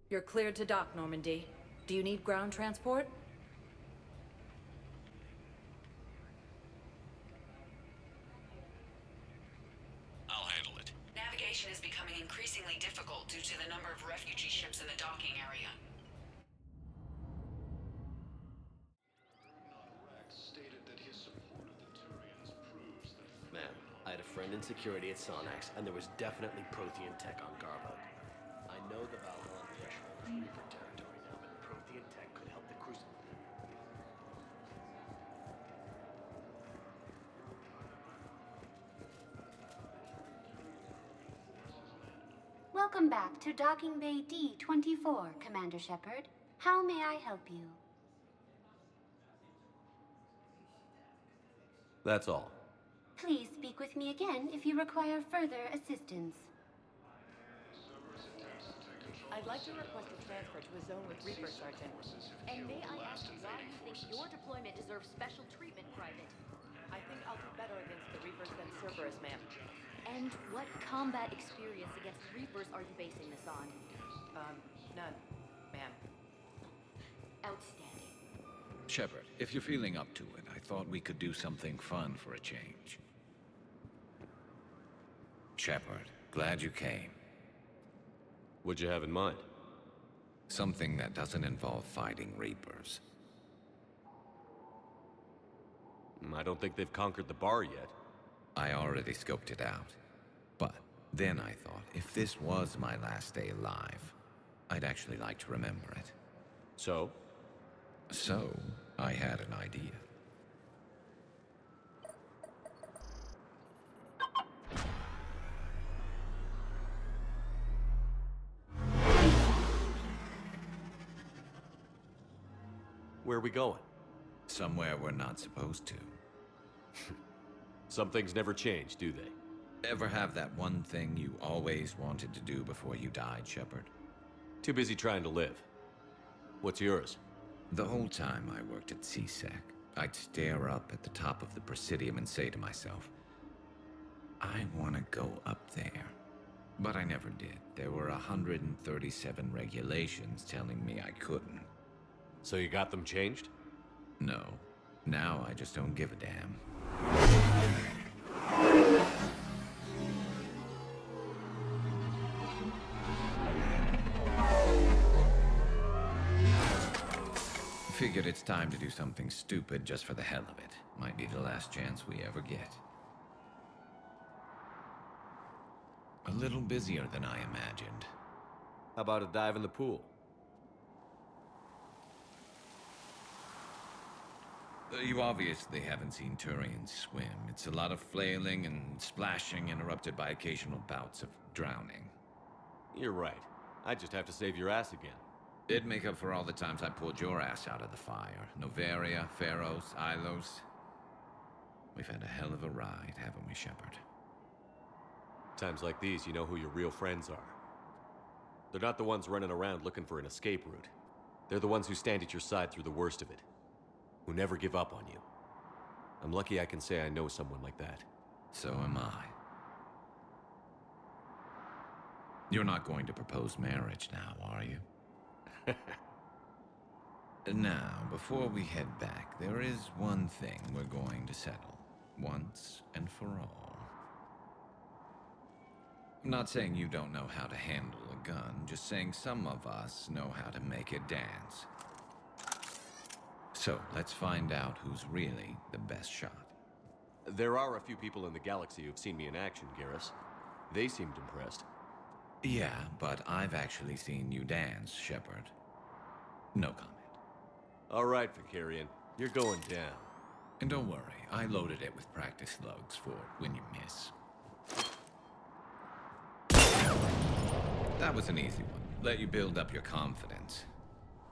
You're cleared to dock, Normandy. Do you need ground transport? I'll handle it. Navigation is becoming increasingly difficult due to the number of refugee ships in the docking area. Ma'am, I had a friend in security at Sonax, and there was definitely Prothean tech on Garbo. I know the Valhalla threshold is Reaper territory now, but Prothean tech could help the cruise. Welcome back to Docking Bay D-24, Commander Shepard. How may I help you? That's all. Please speak with me again if you require further assistance. I'd like to request a transfer to a zone with Reaper, Sergeant. And may I ask why you think your deployment deserves special treatment, Private? I think I'll do better against the Reapers than Cerberus, ma'am. And what combat experience against Reapers are you basing this on? None, ma'am. Outstanding. Shepard, if you're feeling up to it, I thought we could do something fun for a change. Shepard, glad you came. What'd you have in mind? Something that doesn't involve fighting Reapers. I don't think they've conquered the bar yet. I already scoped it out. But then I thought, if this was my last day alive, I'd actually like to remember it. So? So, I had an idea. Where are we going? Somewhere we're not supposed to. Some things never change, do they? Ever have that one thing you always wanted to do before you died, Shepard? Too busy trying to live. What's yours? The whole time I worked at CSEC, I'd stare up at the top of the Presidium and say to myself, I want to go up there. But I never did. There were 137 regulations telling me I couldn't. So you got them changed? No. Now I just don't give a damn. Figured it's time to do something stupid just for the hell of it. Might be the last chance we ever get. A little busier than I imagined. How about a dive in the pool? You obviously haven't seen Turians swim. It's a lot of flailing and splashing, interrupted by occasional bouts of drowning. You're right. I just have to save your ass again. It'd make up for all the times I pulled your ass out of the fire. Novaria, Pharos, Ilos. We've had a hell of a ride, haven't we, Shepard? Times like these, you know who your real friends are. They're not the ones running around looking for an escape route. They're the ones who stand at your side through the worst of it. Who never give up on you. I'm lucky I can say I know someone like that. So am I. You're not going to propose marriage now, are you? Now, before we head back, there is one thing we're going to settle. Once and for all. I'm not saying you don't know how to handle a gun, just saying some of us know how to make it dance. So, let's find out who's really the best shot. There are a few people in the galaxy who've seen me in action, Garrus. They seemed impressed. Yeah, but I've actually seen you dance, Shepard. No comment. All right, Vicarian. You're going down. And don't worry, I loaded it with practice slugs for when you miss. That was an easy one. Let you build up your confidence.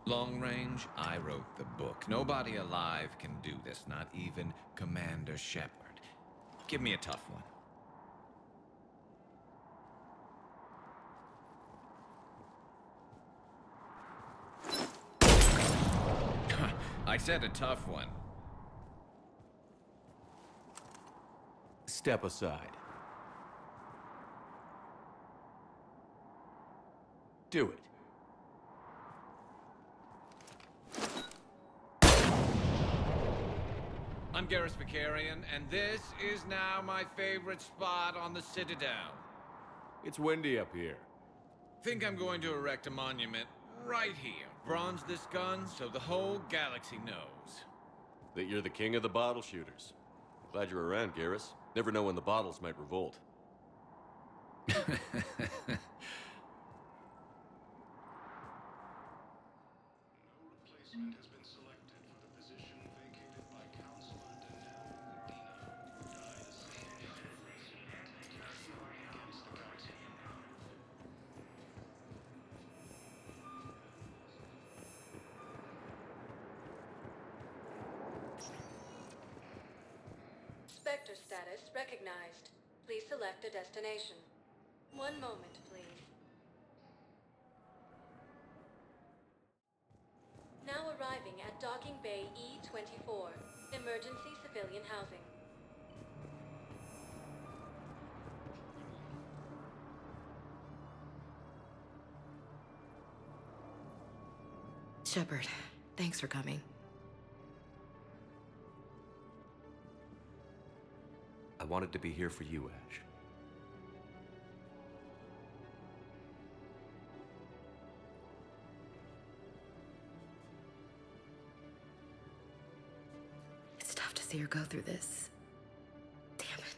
Long range, I wrote the book. Nobody alive can do this, not even Commander Shepard. Give me a tough one. I said a tough one. Step aside. Do it. I'm Garrus Vicarian, and this is now my favorite spot on the Citadel. It's windy up here. Think I'm going to erect a monument right here. Bronze this gun so the whole galaxy knows. That you're the king of the bottle shooters. Glad you're around, Garrus. Never know when the bottles might revolt. Spectre status recognized. Please select a destination. One moment, please. Now arriving at Docking Bay E-24, Emergency Civilian Housing. Shepard, thanks for coming. I wanted to be here for you, Ash. It's tough to see her go through this. Damn it.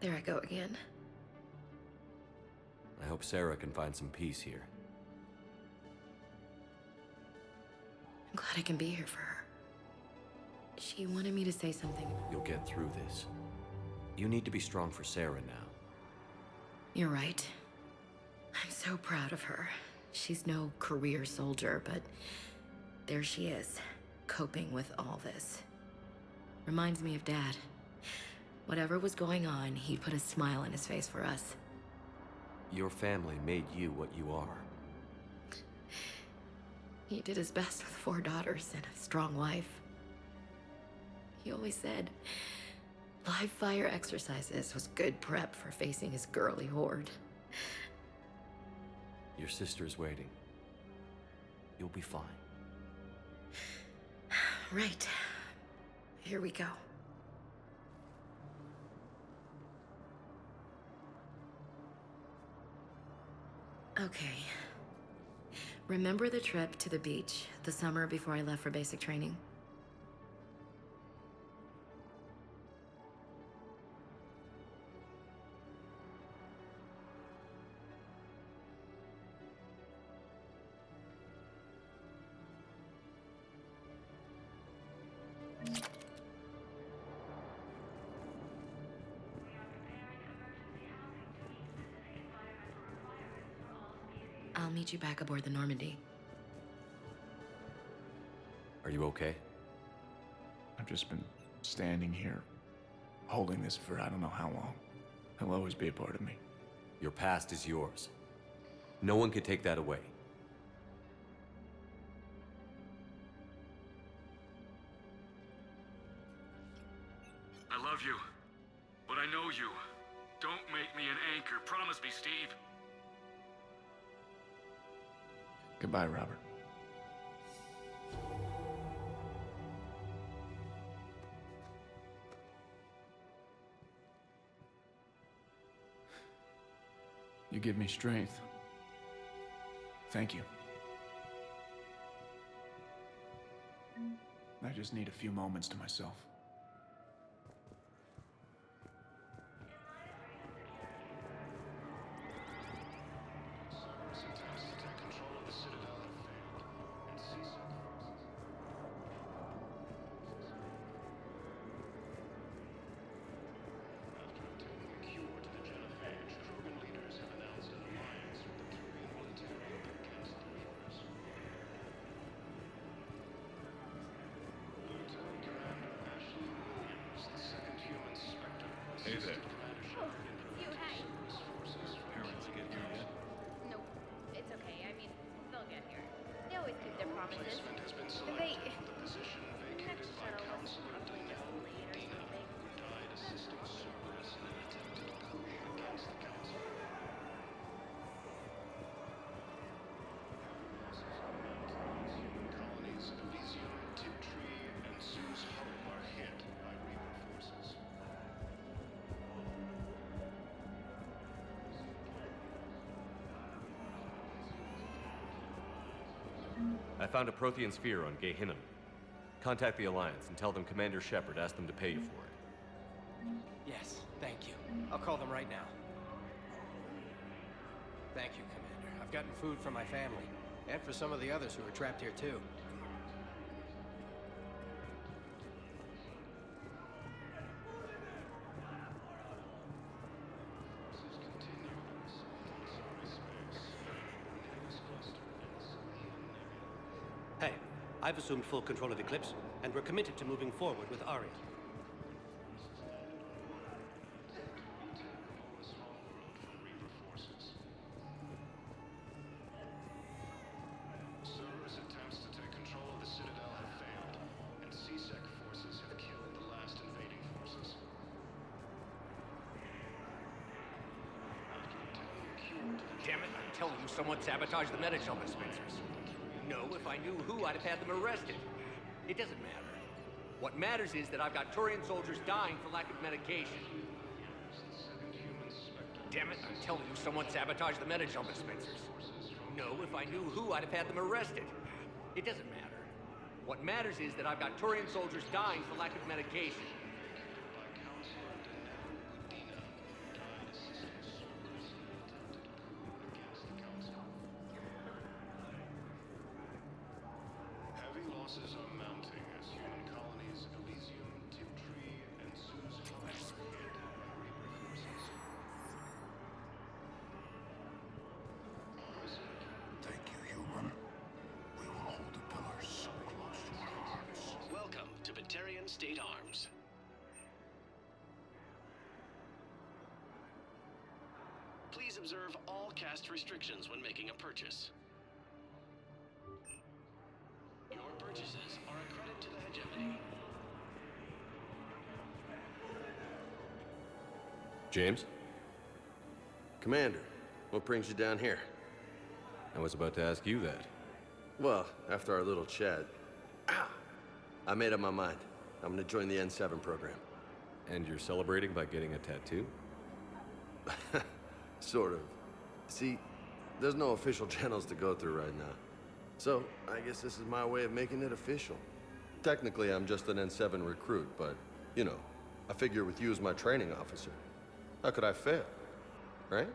There I go again. I hope Sarah can find some peace here. I'm glad I can be here for her. She wanted me to say something. You'll get through this. You need to be strong for Sarah now. You're right. I'm so proud of her. She's no career soldier, but there she is, coping with all this. Reminds me of Dad. Whatever was going on, he put a smile on his face for us. Your family made you what you are. He did his best with 4 daughters and a strong wife. He always said live fire exercises was good prep for facing his girly horde. Your sister's waiting. You'll be fine. Right. Here we go. Okay. Remember the trip to the beach the summer before I left for basic training? I'll meet you back aboard the Normandy. Are you okay? I've just been standing here, holding this for I don't know how long. It'll always be a part of me. Your past is yours. No one can take that away. I love you, but I know you. Don't make me an anchor. Promise me, Steve. Goodbye, Robert. You give me strength. Thank you. I just need a few moments to myself. I found a Prothean sphere on Gehinnom. Contact the Alliance and tell them Commander Shepard asked them to pay you for it. Yes, thank you. I'll call them right now. Thank you, Commander. I've gotten food for my family, and for some of the others who are trapped here too. Hey, I've assumed full control of Eclipse, and we're committed to moving forward with Aria. Cerberus attempts to take control of the Citadel have failed, and CSEC forces have killed the last invading forces. After obtaining a cure to the Damn it, I'm telling you, someone sabotaged the medical dispensers. No, if I knew who, I'd have had them arrested. It doesn't matter. What matters is that I've got Turian soldiers dying for lack of medication. Damn it, I'm telling you, someone sabotaged the medical dispensers. No, if I knew who, I'd have had them arrested. It doesn't matter. What matters is that I've got Turian soldiers dying for lack of medication. heavy losses are mounting as human colonies Elysium, Tiptree, and Sue's are hit by Reaper forces. Thank you, human. We will hold the pillars so close to our hearts. Welcome to Batarian State Arms. Please observe all caste restrictions when making a purchase. Your purchases are a credit to the hegemony. James? Commander, what brings you down here? I was about to ask you that. Well, after our little chat, I made up my mind. I'm gonna join the N7 program. And you're celebrating by getting a tattoo? Sort of. See, there's no official channels to go through right now. So, I guess this is my way of making it official. Technically, I'm just an N7 recruit, but, you know, I figure with you as my training officer, how could I fail? Right?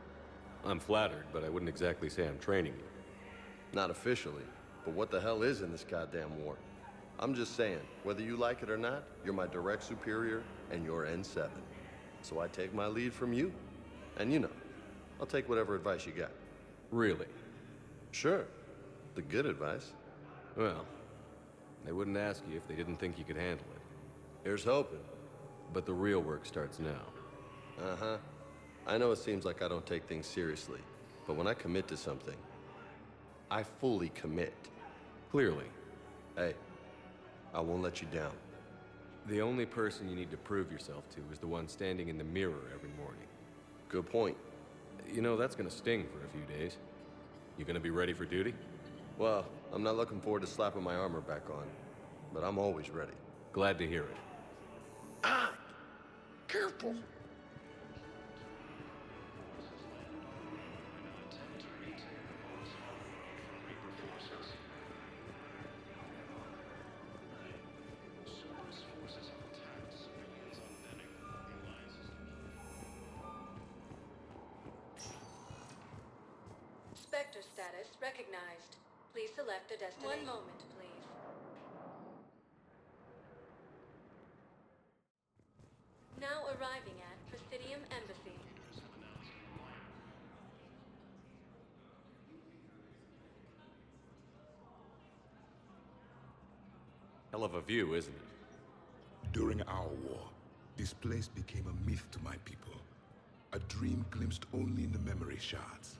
I'm flattered, but I wouldn't exactly say I'm training you. Not officially, but what the hell is in this goddamn war? I'm just saying, whether you like it or not, you're my direct superior, and you're N7. So I take my lead from you. And you know, I'll take whatever advice you got. Really? Sure. The good advice. Well, they wouldn't ask you if they didn't think you could handle it. Here's hoping. But the real work starts now. Uh-huh. I know it seems like I don't take things seriously, but when I commit to something, I fully commit. Clearly. Hey, I won't let you down. The only person you need to prove yourself to is the one standing in the mirror every morning. Good point. You know, that's gonna sting for a few days. You gonna be ready for duty? Well, I'm not looking forward to slapping my armor back on, but I'm always ready. Glad to hear it. Ah! Careful! Spectre status recognized. Please select a destination. One moment, please. Now arriving at Presidium Embassy. Hell of a view, isn't it? During our war, this place became a myth to my people. A dream glimpsed only in the memory shards.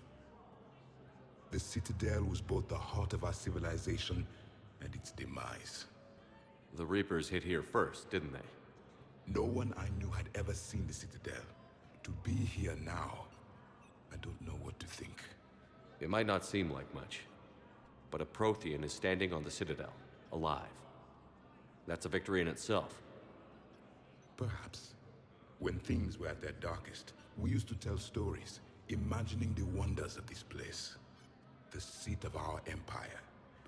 The Citadel was both the heart of our civilization and its demise. The Reapers hit here first, didn't they? No one I knew had ever seen the Citadel. To be here now, I don't know what to think. It might not seem like much, but a Prothean is standing on the Citadel, alive. That's a victory in itself. Perhaps. When things were at their darkest, we used to tell stories, imagining the wonders of this place. The seat of our empire,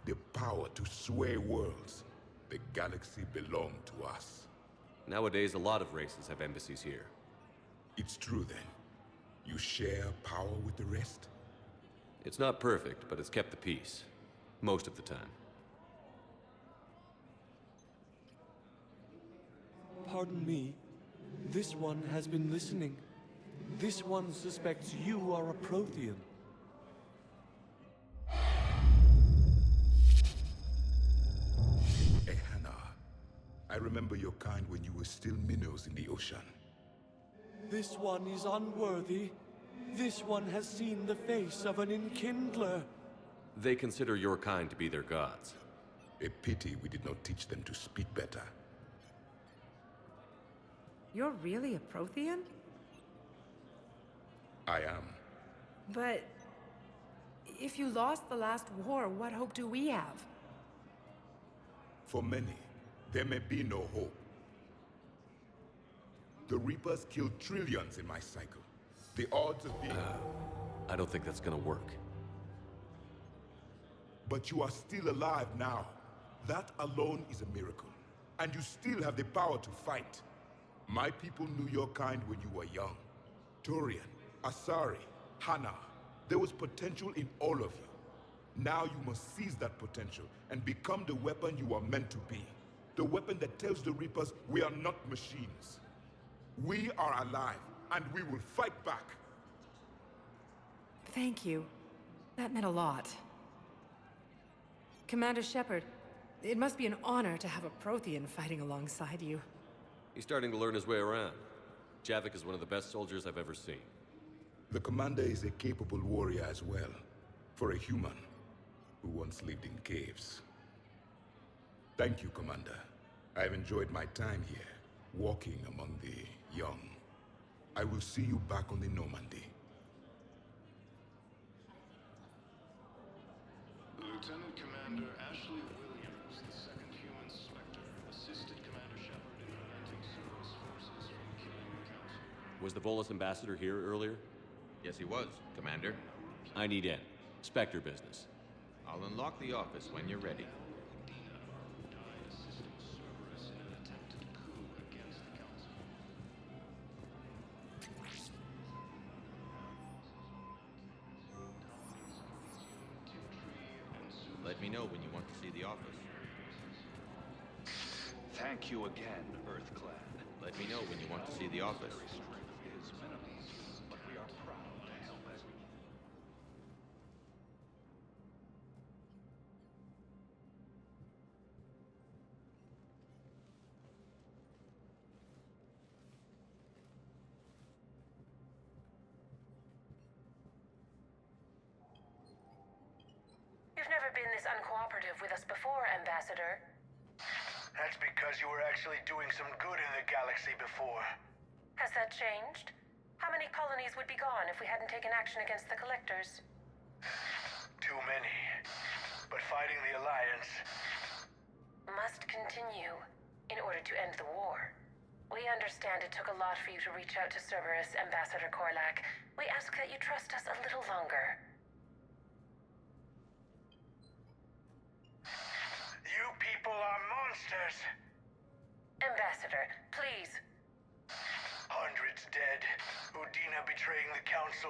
the power to sway worlds. The galaxy belonged to us. Nowadays, a lot of races have embassies here. It's true then. You share power with the rest? It's not perfect, but it's kept the peace. Most of the time. Pardon me. This one has been listening. This one suspects you are a Prothean. Ehana, I remember your kind when you were still minnows in the ocean. This one is unworthy. This one has seen the face of an enkindler. They consider your kind to be their gods. A pity we did not teach them to speak better. You're really a Prothean? I am. But if you lost the last war, what hope do we have? For many, there may be no hope. The Reapers killed trillions in my cycle. The odds of being... I don't think that's gonna work. But you are still alive now. That alone is a miracle. And you still have the power to fight. My people knew your kind when you were young. Turian, Asari, Hana. There was potential in all of you. Now you must seize that potential and become the weapon you are meant to be. The weapon that tells the Reapers we are not machines. We are alive, and we will fight back. Thank you. That meant a lot. Commander Shepard, it must be an honor to have a Prothean fighting alongside you. He's starting to learn his way around. Javik is one of the best soldiers I've ever seen. The commander is a capable warrior as well, for a human who once lived in caves. Thank you, Commander. I've enjoyed my time here, walking among the young. I will see you back on the Normandy. Lieutenant Commander Ashley Williams, the second human Spectre, assisted Commander Shepard in preventing Cerberus forces from killing the Council. Was the Volus ambassador here earlier? Yes, he was, Commander. I need in. Spectre business. I'll unlock the office when you're ready. Died assisting Cerberus in an attempted coup against the Council. Let me know when you want to see the office. Thank you again, Earthclan. Let me know when you want to see the office. Is minimal, but we are proud to help as we You've never been this uncooperative with us before, Ambassador. That's because you were actually doing some good in the galaxy before. Has that changed? How many colonies would be gone if we hadn't taken action against the Collectors? Too many. But fighting the Alliance must continue in order to end the war. We understand it took a lot for you to reach out to Cerberus, Ambassador Korlak. We ask that you trust us a little longer. You people are monsters! Ambassador, please. Hundreds dead. Udina betraying the Council.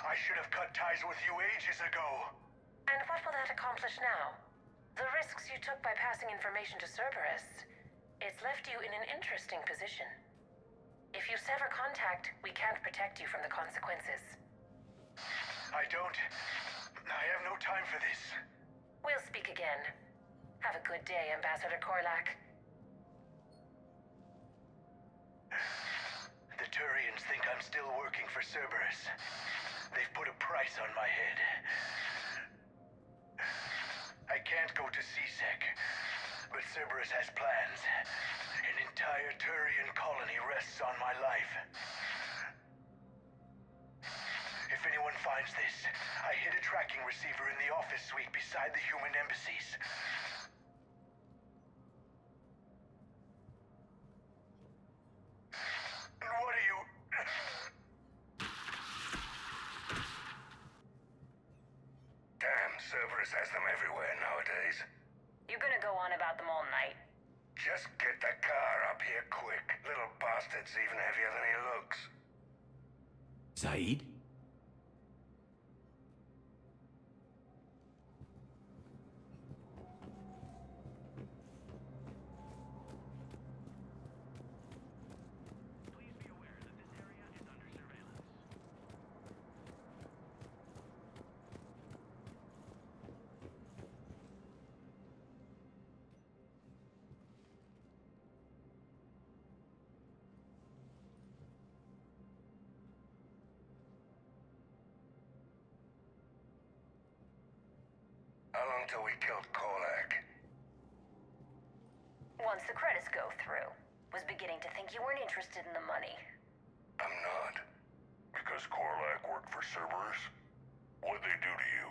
I should have cut ties with you ages ago. And what will that accomplish now? The risks you took by passing information to Cerberus. It's left you in an interesting position. If you sever contact, we can't protect you from the consequences. I have no time for this. We'll speak again. Have a good day, Ambassador Korlak. The Turians think I'm still working for Cerberus. They've put a price on my head. I can't go to CSEC, but Cerberus has plans. An entire Turian colony rests on my life. If anyone finds this, I hid a tracking receiver in the office suite beside the human embassies. And what are you... Damn Cerberus has them everywhere nowadays. You gonna go on about them all night? Just get the car up here quick. Little bastard's even heavier than he looks. Zaid? How long till we killed Korlak? Once the credits go through. Was beginning to think you weren't interested in the money. I'm not. Because Korlak worked for Cerberus? What'd they do to you?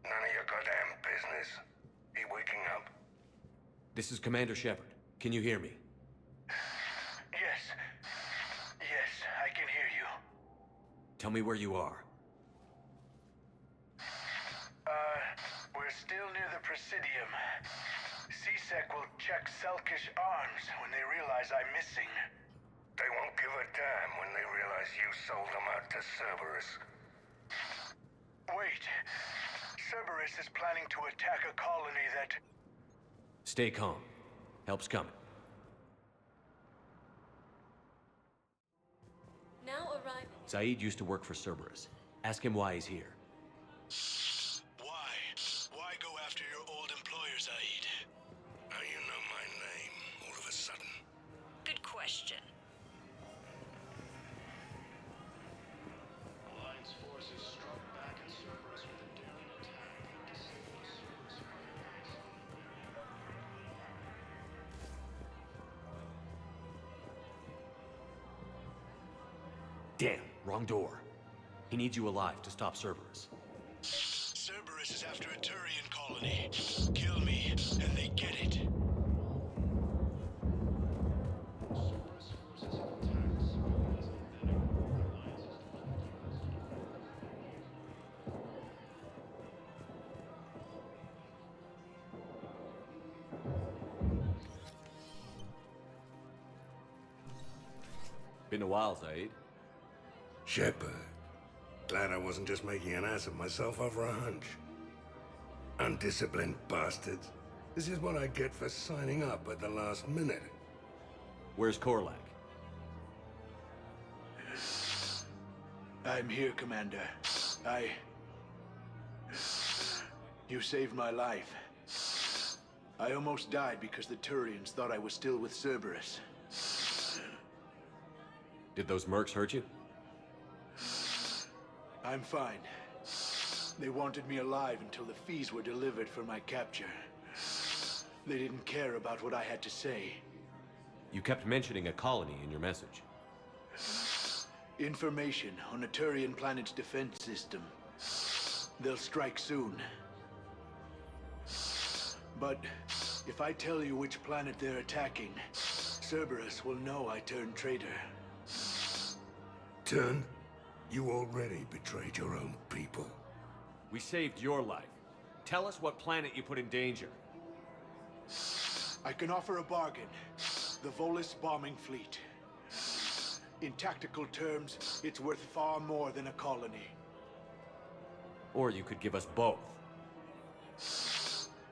None of your goddamn business. He waking up? This is Commander Shepard. Can you hear me? Yes. Yes, I can hear you. Tell me where you are. We're still near the Presidium. CSEC will check Selkish arms when they realize I'm missing. They won't give a damn when they realize you sold them out to Cerberus. Wait. Cerberus is planning to attack a colony that... Stay calm. Help's coming. Now arriving. Zaid used to work for Cerberus. Ask him why he's here. Why? Why go after your old employer, Zaid? How you know my name all of a sudden? Good question. Alliance forces struck back at Cerberus with a daring attack that disabled Cerberus firebase. Damn, wrong door. He needs you alive to stop Cerberus. Cerberus is after a Turian colony. Kill me, and they get it. Cerberus forces have attacked civilians embedded with the Alliance's Been a while, Zaid. Shepard. Glad I wasn't just making an ass of myself over a hunch. Undisciplined bastards. This is what I get for signing up at the last minute. Where's Korlak? I'm here, Commander. You saved my life. I almost died because the Turians thought I was still with Cerberus. Did those mercs hurt you? I'm fine. They wanted me alive until the fees were delivered for my capture. They didn't care about what I had to say. You kept mentioning a colony in your message. Information on a Turian planet's defense system. They'll strike soon. But if I tell you which planet they're attacking, Cerberus will know I turned traitor. Turned? You already betrayed your own people. We saved your life. Tell us what planet you put in danger. I can offer a bargain. The Volus bombing fleet. In tactical terms, it's worth far more than a colony. Or you could give us both.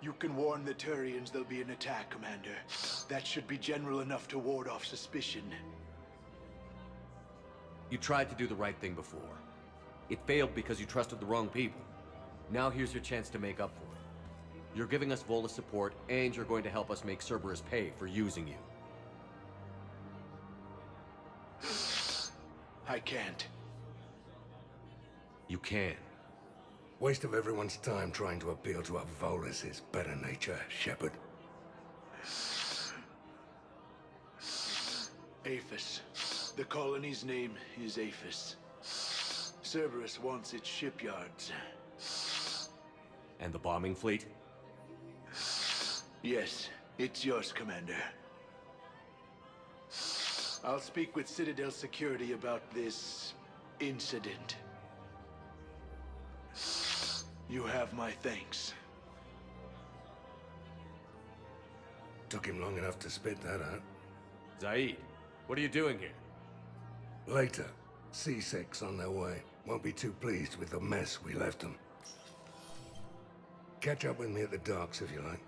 You can warn the Turians there'll be an attack, Commander. That should be general enough to ward off suspicion. You tried to do the right thing before. It failed because you trusted the wrong people. Now here's your chance to make up for it. You're giving us Volus support, and you're going to help us make Cerberus pay for using you. I can't. You can. Waste of everyone's time trying to appeal to a Volus' better nature, Shepard. Aphis. The colony's name is Aphis. Cerberus wants its shipyards. And the bombing fleet? Yes, it's yours, Commander. I'll speak with Citadel Security about this incident. You have my thanks. Took him long enough to spit that out. Zaid, what are you doing here? Later. C-Sec's on their way. Won't be too pleased with the mess we left them. Catch up with me at the docks if you like.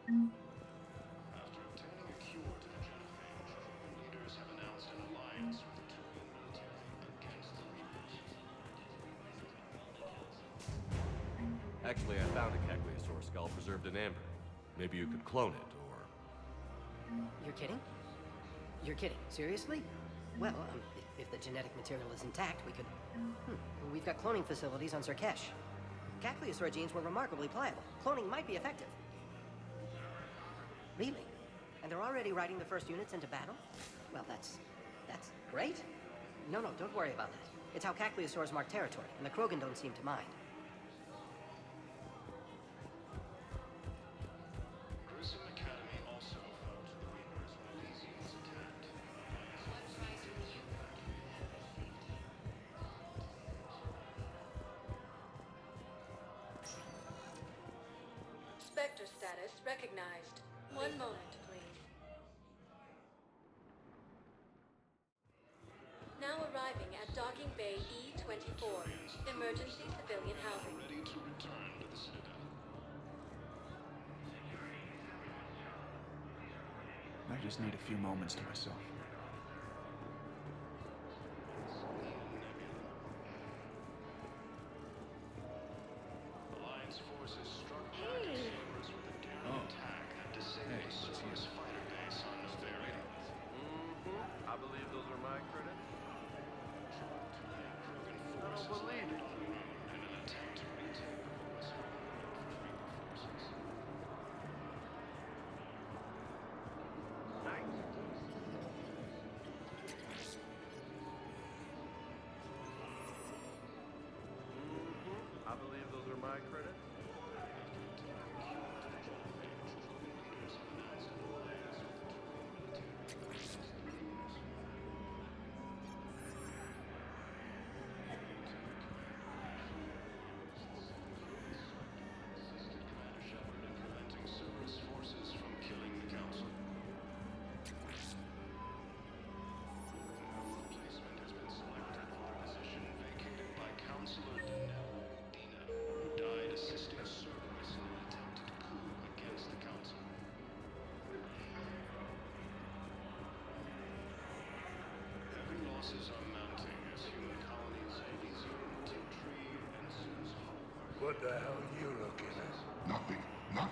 After obtaining a cure to the genophage, the leaders have announced an alliance with the Turian military against the Reapers. Actually, I found a Cacliosaur skull preserved in amber. Maybe you could clone it, or... You're kidding? You're kidding? Seriously? Well, if the genetic material is intact, we could... We've got cloning facilities on Zerkesh. Cacliosaur genes were remarkably pliable. Cloning might be effective. Really? And they're already riding the first units into battle? Well, that's great. No, don't worry about that. It's how Cacliosaurs mark territory, and the Krogan don't seem to mind. Grissom Academy also fell to the Reapers when Elysians attacked. Spectre status recognized. One moment, please. Now arriving at Docking Bay E-24. Emergency civilian housing. Ready to return to the Citadel. I just need a few moments to myself. Alliance forces struck back at Cerberus with a daring attack that disabled the Cerberus fighter base on Noveria. I believe those are my credits. Krogan I don't forces believe it. in an attempt to retake what was for Reaper forces. I believe those are my credits. Assisted Commander Shepard in preventing Cerberus forces from killing the Council. No replacement has been selected for the position vacated by Councilor Dina, who died assisting Cerberus in an attempted coup against the Council. Heavy losses are mounting as human colonies of Elysium, Tiltree, and Zeus Hollow. What the hell are you looking at? Nothing. Nothing.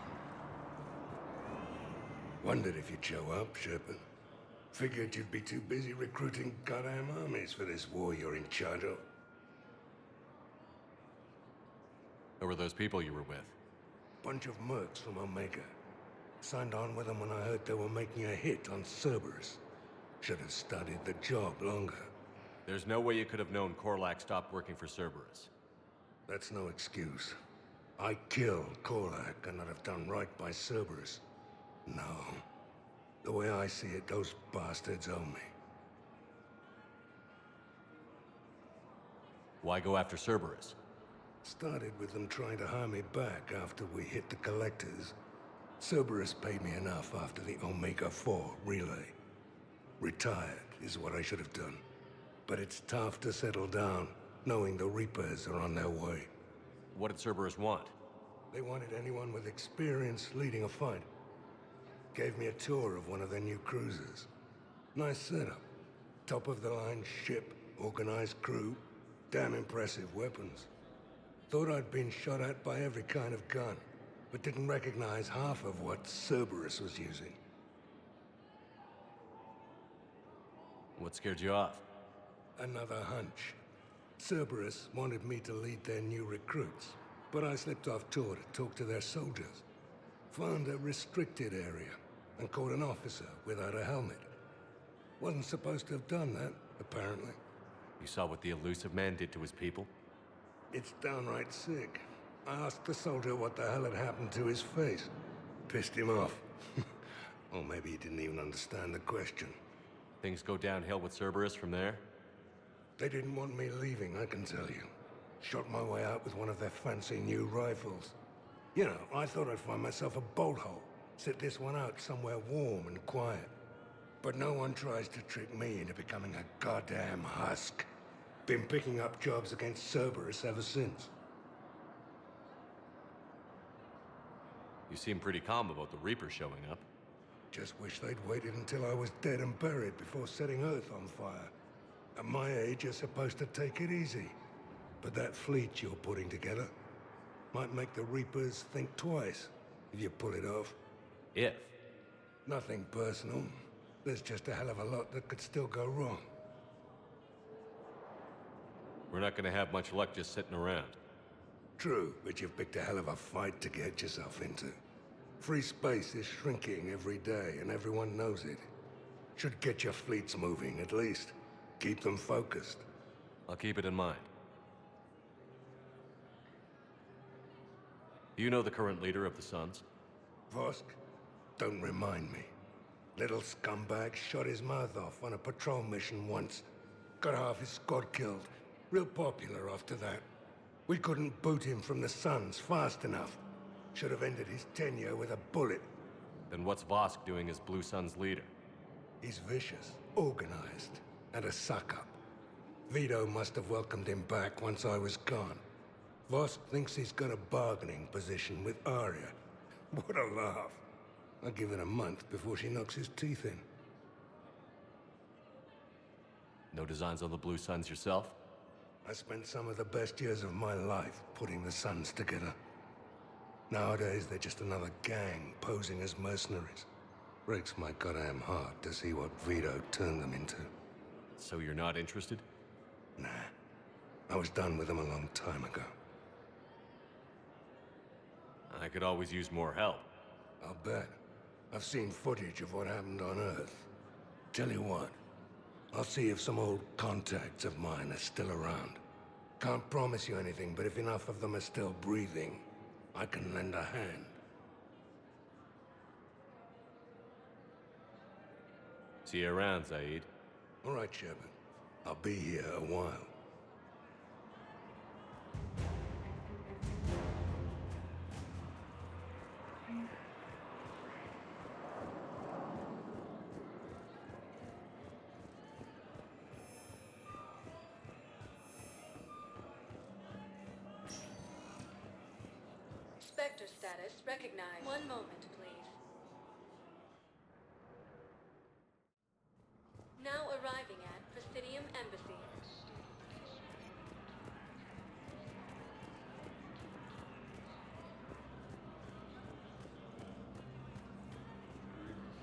Wondered if you'd show up, Shepard. Figured you'd be too busy recruiting goddamn armies for this war you're in charge of. Who were those people you were with? Bunch of mercs from Omega. Signed on with them when I heard they were making a hit on Cerberus. Should have studied the job longer. There's no way you could have known Korlak stopped working for Cerberus. That's no excuse. I killed Korlak and I'd have done right by Cerberus. No. The way I see it, those bastards owe me. Why go after Cerberus? Started with them trying to hire me back after we hit the collectors. Cerberus paid me enough after the Omega-4 relay. Retired is what I should have done. But it's tough to settle down, knowing the Reapers are on their way. What did Cerberus want? They wanted anyone with experience leading a fight. Gave me a tour of one of their new cruisers. Nice setup. Top-of-the-line ship, organized crew, damn impressive weapons. Thought I'd been shot at by every kind of gun, but didn't recognize half of what Cerberus was using. What scared you off? Another hunch. Cerberus wanted me to lead their new recruits, but I slipped off tour to talk to their soldiers. Found a restricted area, and caught an officer without a helmet. Wasn't supposed to have done that, apparently. You saw what the elusive man did to his people? It's downright sick. I asked the soldier what the hell had happened to his face. Pissed him off. Or maybe he didn't even understand the question. Things go downhill with Cerberus from there? They didn't want me leaving, I can tell you. Shot my way out with one of their fancy new rifles. You know, I thought I'd find myself a bolt hole. Sit this one out somewhere warm and quiet. But no one tries to trick me into becoming a goddamn husk. Been picking up jobs against Cerberus ever since. You seem pretty calm about the Reaper showing up. Just wish they'd waited until I was dead and buried before setting Earth on fire. At my age, you're supposed to take it easy. But that fleet you're putting together might make the Reapers think twice if you pull it off. If? Nothing personal. There's just a hell of a lot that could still go wrong. We're not gonna have much luck just sitting around. True, but you've picked a hell of a fight to get yourself into. Free space is shrinking every day, and everyone knows it. Should get your fleets moving, at least. Keep them focused. I'll keep it in mind. Do you know the current leader of the Suns? Vosk? Don't remind me. Little scumbag shot his mouth off on a patrol mission once. Got half his squad killed. Real popular after that. We couldn't boot him from the Suns fast enough. Should have ended his tenure with a bullet. Then what's Vosk doing as Blue Sun's leader? He's vicious, organized, and a suck-up. Vito must have welcomed him back once I was gone. Vosk thinks he's got a bargaining position with Arya. What a laugh. I'll give it a month before she knocks his teeth in. No designs on the Blue Suns yourself? I spent some of the best years of my life putting the Suns together. Nowadays, they're just another gang posing as mercenaries. Breaks my goddamn heart to see what Vito turned them into. So you're not interested? Nah. I was done with them a long time ago. I could always use more help. I'll bet. I've seen footage of what happened on Earth. Tell you what, I'll see if some old contacts of mine are still around. Can't promise you anything, but if enough of them are still breathing, I can lend a hand. See you around, Zaid. All right, Shepard. I'll be here a while. Spectre status recognized. One moment, please. Now arriving at Presidium Embassy.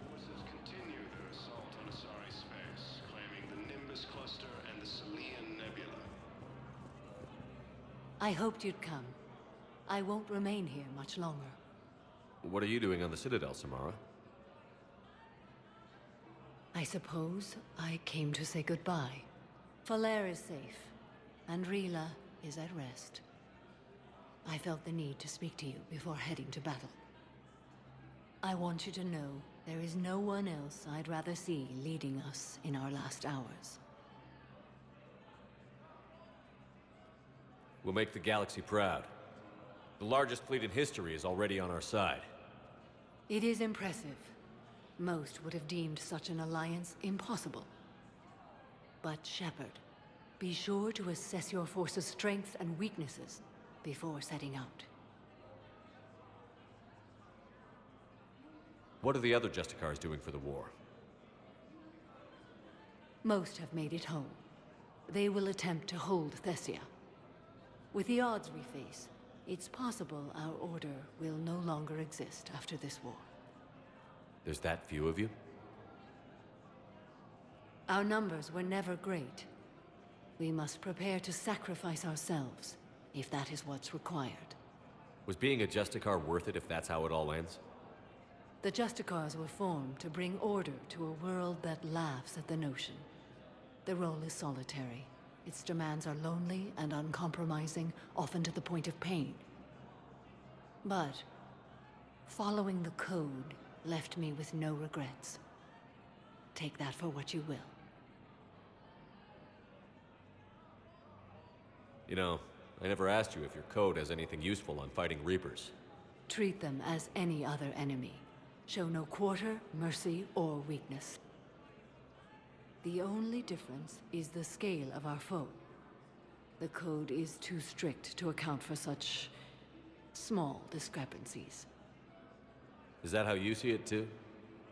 Forces continue their assault on Asari space, claiming the Nimbus cluster and the Selian Nebula. I hoped you'd come. I won't remain here much longer. What are you doing on the Citadel, Samara? I suppose I came to say goodbye. Falair is safe, and Rila is at rest. I felt the need to speak to you before heading to battle. I want you to know there is no one else I'd rather see leading us in our last hours. We'll make the galaxy proud. The largest fleet in history is already on our side. It is impressive. Most would have deemed such an alliance impossible. But Shepard, be sure to assess your force's strengths and weaknesses before setting out. What are the other Justicars doing for the war? Most have made it home. They will attempt to hold Thessia. With the odds we face, it's possible our order will no longer exist after this war. There's that few of you? Our numbers were never great. We must prepare to sacrifice ourselves, if that is what's required. Was being a Justicar worth it if that's how it all ends? The Justicars were formed to bring order to a world that laughs at the notion. The role is solitary. Its demands are lonely and uncompromising, often to the point of pain. But following the code left me with no regrets. Take that for what you will. You know, I never asked you if your code has anything useful on fighting Reapers. Treat them as any other enemy. Show no quarter, mercy, or weakness. The only difference is the scale of our foe. The code is too strict to account for such small discrepancies. Is that how you see it too?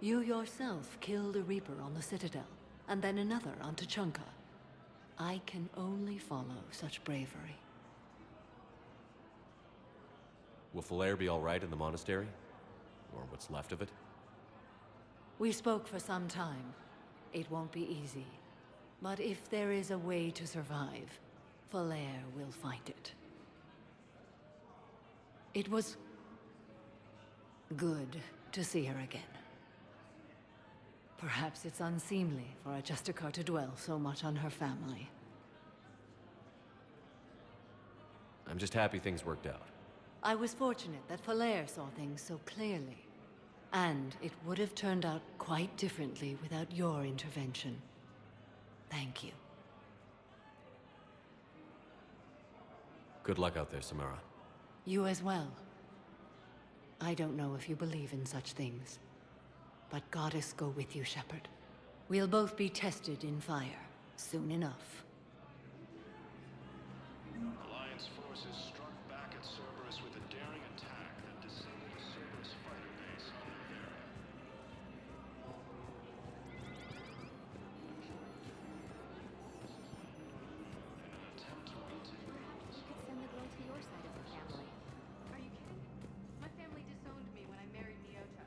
You yourself killed a Reaper on the Citadel, and then another on Tuchanka. I can only follow such bravery. Will Falair be all right in the monastery? Or what's left of it? We spoke for some time. It won't be easy. But if there is a way to survive, Falair will find it. It was good to see her again. Perhaps it's unseemly for a Justicar to dwell so much on her family. I'm just happy things worked out. I was fortunate that Falair saw things so clearly. And it would have turned out quite differently without your intervention. Thank you. Good luck out there, Samara. You as well. I don't know if you believe in such things, but Goddess go with you, Shepard. We'll both be tested in fire, soon enough. Alliance forces struck back at Cerberus with a daring attack that disabled the Cerberus fighter base on Rivera. In an attempt to retake the You could send the glow to your side of the family. Are you kidding? My family disowned me when I married Miota.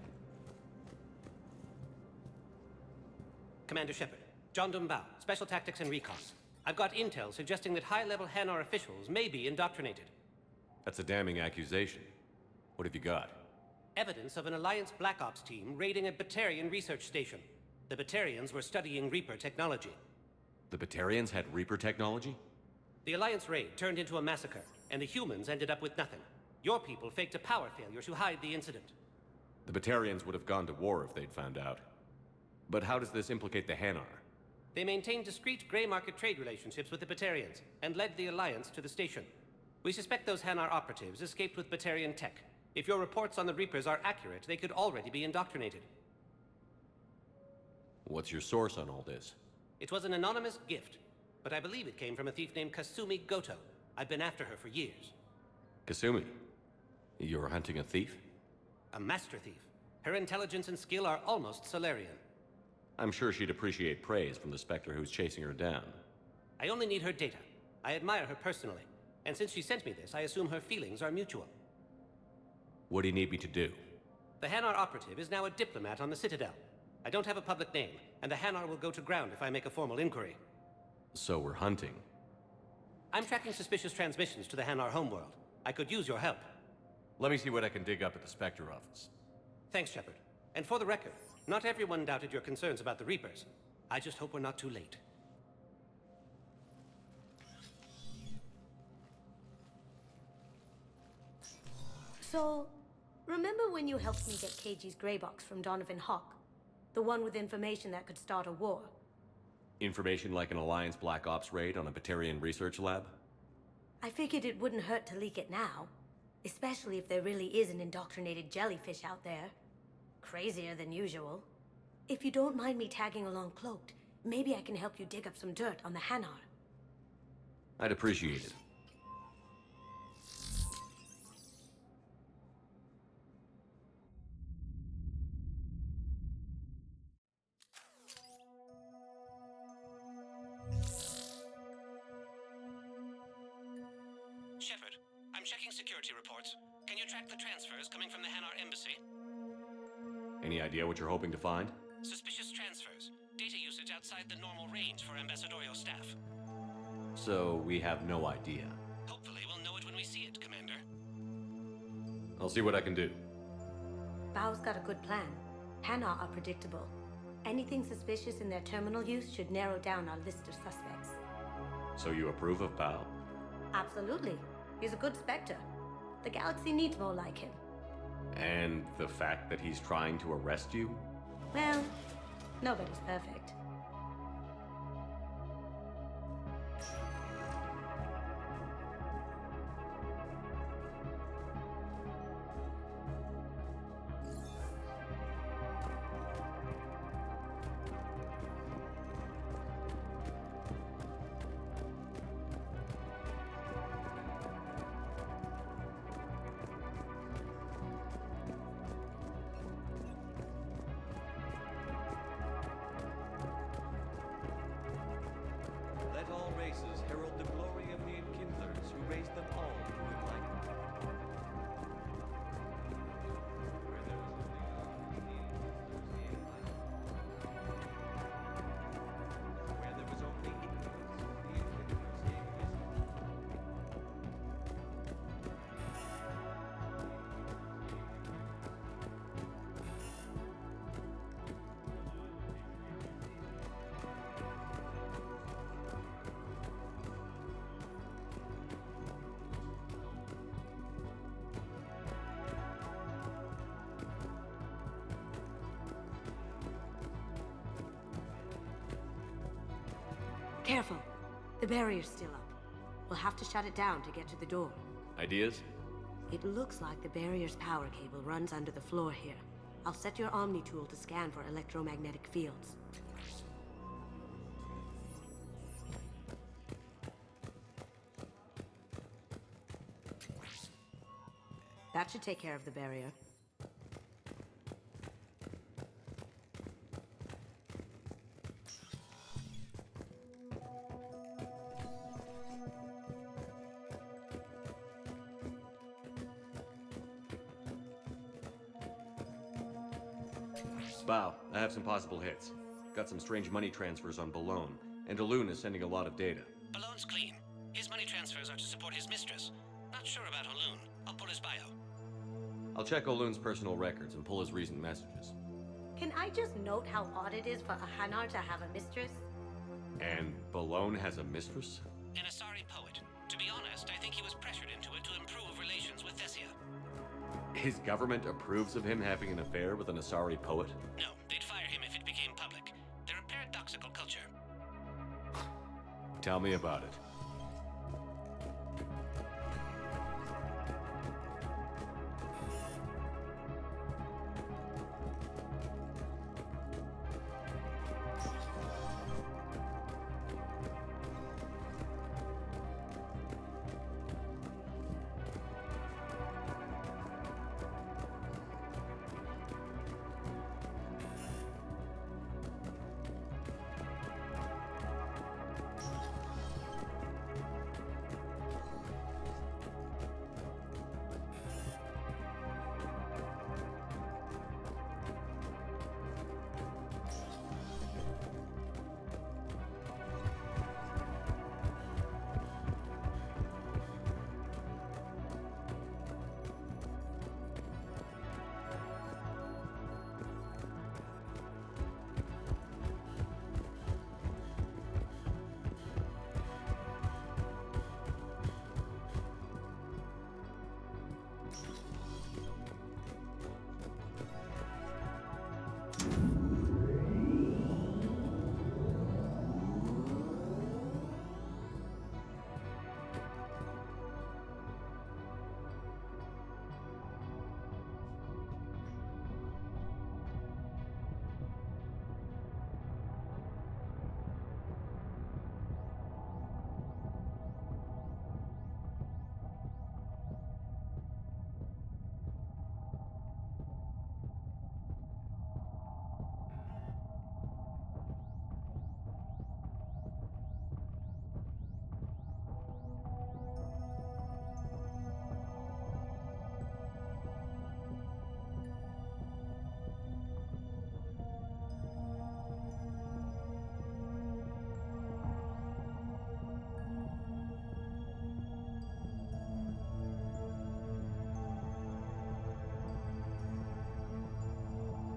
Commander Shepard, John Dumbao, Special Tactics and Recon. I've got intel suggesting that high-level Hanar officials may be indoctrinated. That's a damning accusation. What have you got? Evidence of an Alliance Black Ops team raiding a Batarian research station. The Batarians were studying Reaper technology. The Batarians had Reaper technology? The Alliance raid turned into a massacre, and the humans ended up with nothing. Your people faked a power failure to hide the incident. The Batarians would have gone to war if they'd found out. But how does this implicate the Hanar? They maintained discreet gray market trade relationships with the Batarians, and led the Alliance to the station. We suspect those Hanar operatives escaped with Batarian tech. If your reports on the Reapers are accurate, they could already be indoctrinated. What's your source on all this? It was an anonymous gift, but I believe it came from a thief named Kasumi Goto. I've been after her for years. Kasumi? You're hunting a thief? A master thief. Her intelligence and skill are almost Solarian. I'm sure she'd appreciate praise from the Spectre who's chasing her down. I only need her data. I admire her personally. And since she sent me this, I assume her feelings are mutual. What do you need me to do? The Hanar operative is now a diplomat on the Citadel. I don't have a public name, and the Hanar will go to ground if I make a formal inquiry. So we're hunting. I'm tracking suspicious transmissions to the Hanar homeworld. I could use your help. Let me see what I can dig up at the Spectre office. Thanks, Shepard. And for the record, not everyone doubted your concerns about the Reapers. I just hope we're not too late. So, remember when you helped me get KG's grey box from Donovan Hawk? The one with information that could start a war? Information like an Alliance Black Ops raid on a Batarian research lab? I figured it wouldn't hurt to leak it now. Especially if there really is an indoctrinated jellyfish out there. Crazier than usual. If you don't mind me tagging along cloaked, maybe I can help you dig up some dirt on the Hanar. I'd appreciate it. Shepard, I'm checking security reports. Can you track the transfers coming from the Hanar embassy? Any idea what you're hoping to find? Suspicious transfers. Data usage outside the normal range for ambassadorial staff. So we have no idea. Hopefully we'll know it when we see it, Commander. I'll see what I can do. Bao's got a good plan. Hanar are predictable. Anything suspicious in their terminal use should narrow down our list of suspects. So you approve of Bao? Absolutely. He's a good Spectre. The galaxy needs more like him. And the fact that he's trying to arrest you? Well, nobody's perfect. Careful. The barrier's still up. We'll have to shut it down to get to the door. Ideas? It looks like the barrier's power cable runs under the floor here. I'll set your Omni tool to scan for electromagnetic fields. That should take care of the barrier. Bow, I have some possible hits. Got some strange money transfers on Balone, and Alun is sending a lot of data. Balone's clean. His money transfers are to support his mistress. Not sure about Alun. I'll pull his bio. I'll check Olun's personal records and pull his recent messages. Can I just note how odd it is for a Hanar to have a mistress? And Balone has a mistress? An Asari poet. To be honest, I think he was pressured into it to improve relations with Thessia. His government approves of him having an affair with an Asari poet? No, they'd fire him if it became public. They're a paradoxical culture. Tell me about it.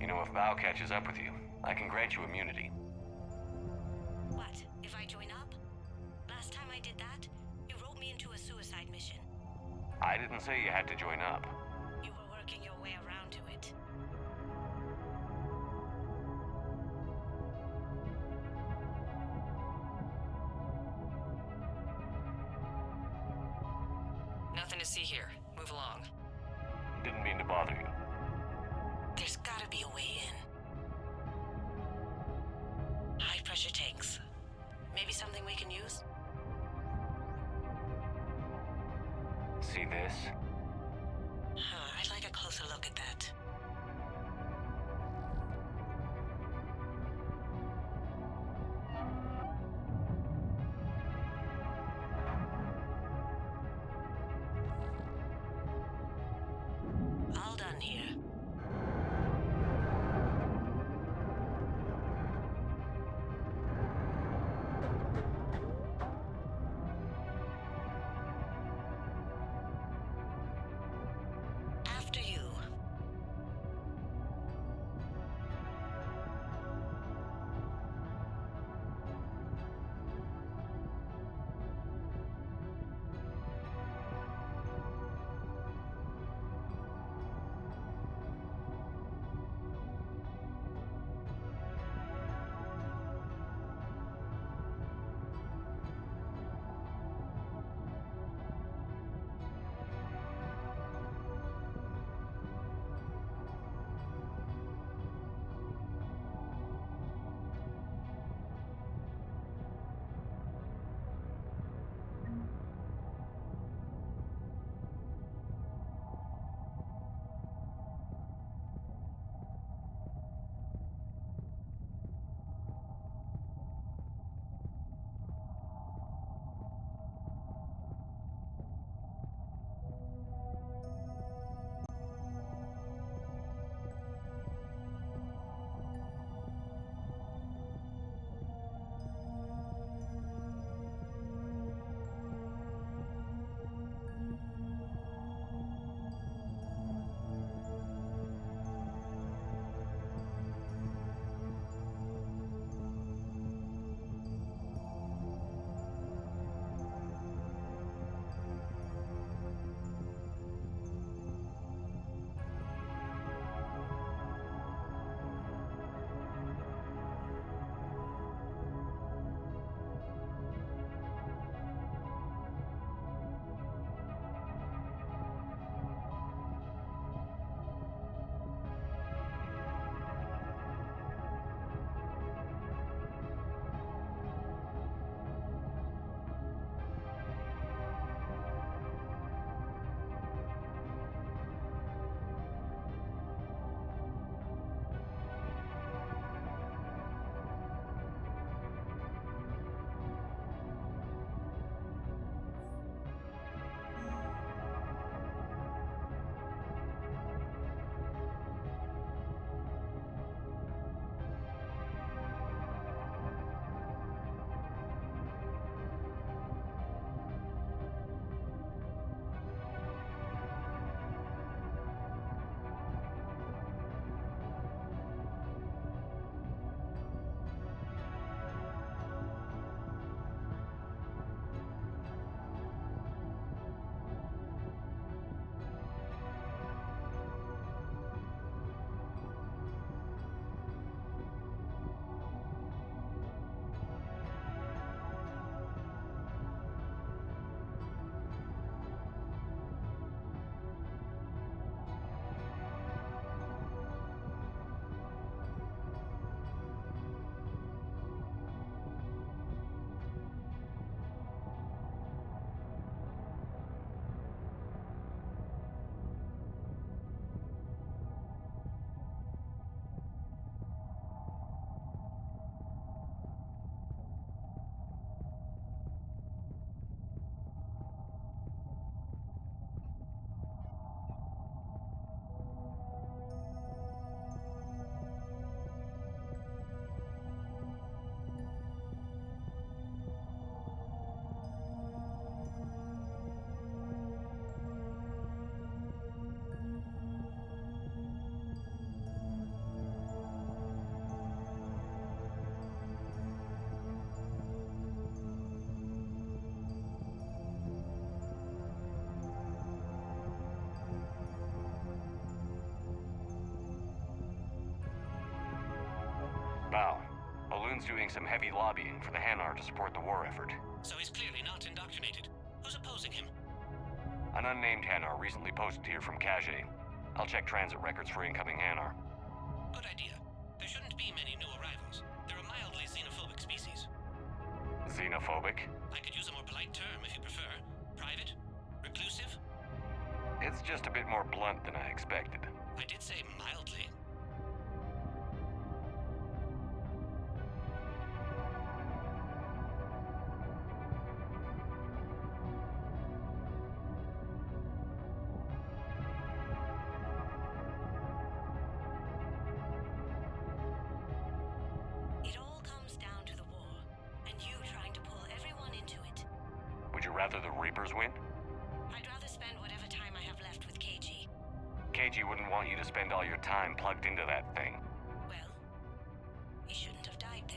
You know, if Bao catches up with you, I can grant you immunity. What, if I join up? Last time I did that, you wrote me into a suicide mission. I didn't say you had to join up. You were working your way around to it. Nothing to see here. Move along. Didn't mean to bother you. There's gotta be a way in. High pressure tanks. Maybe something we can use? See this? I'd like a closer look at that. All done here. Val, Balloon's doing some heavy lobbying for the Hanar to support the war effort. So he's clearly not indoctrinated. Who's opposing him? An unnamed Hanar recently posted here from Kage. I'll check transit records for incoming Hanar. Good idea. There shouldn't be many new arrivals. They're a mildly xenophobic species. Xenophobic? I could use a more polite term if you prefer. Private? Reclusive? It's just a bit more blunt than I expected. I did say mildly. It all comes down to the war, and you trying to pull everyone into it. Would you rather the Reapers win? I'd rather spend whatever time I have left with KG. KG wouldn't want you to spend all your time plugged into that thing. Well, he shouldn't have died then.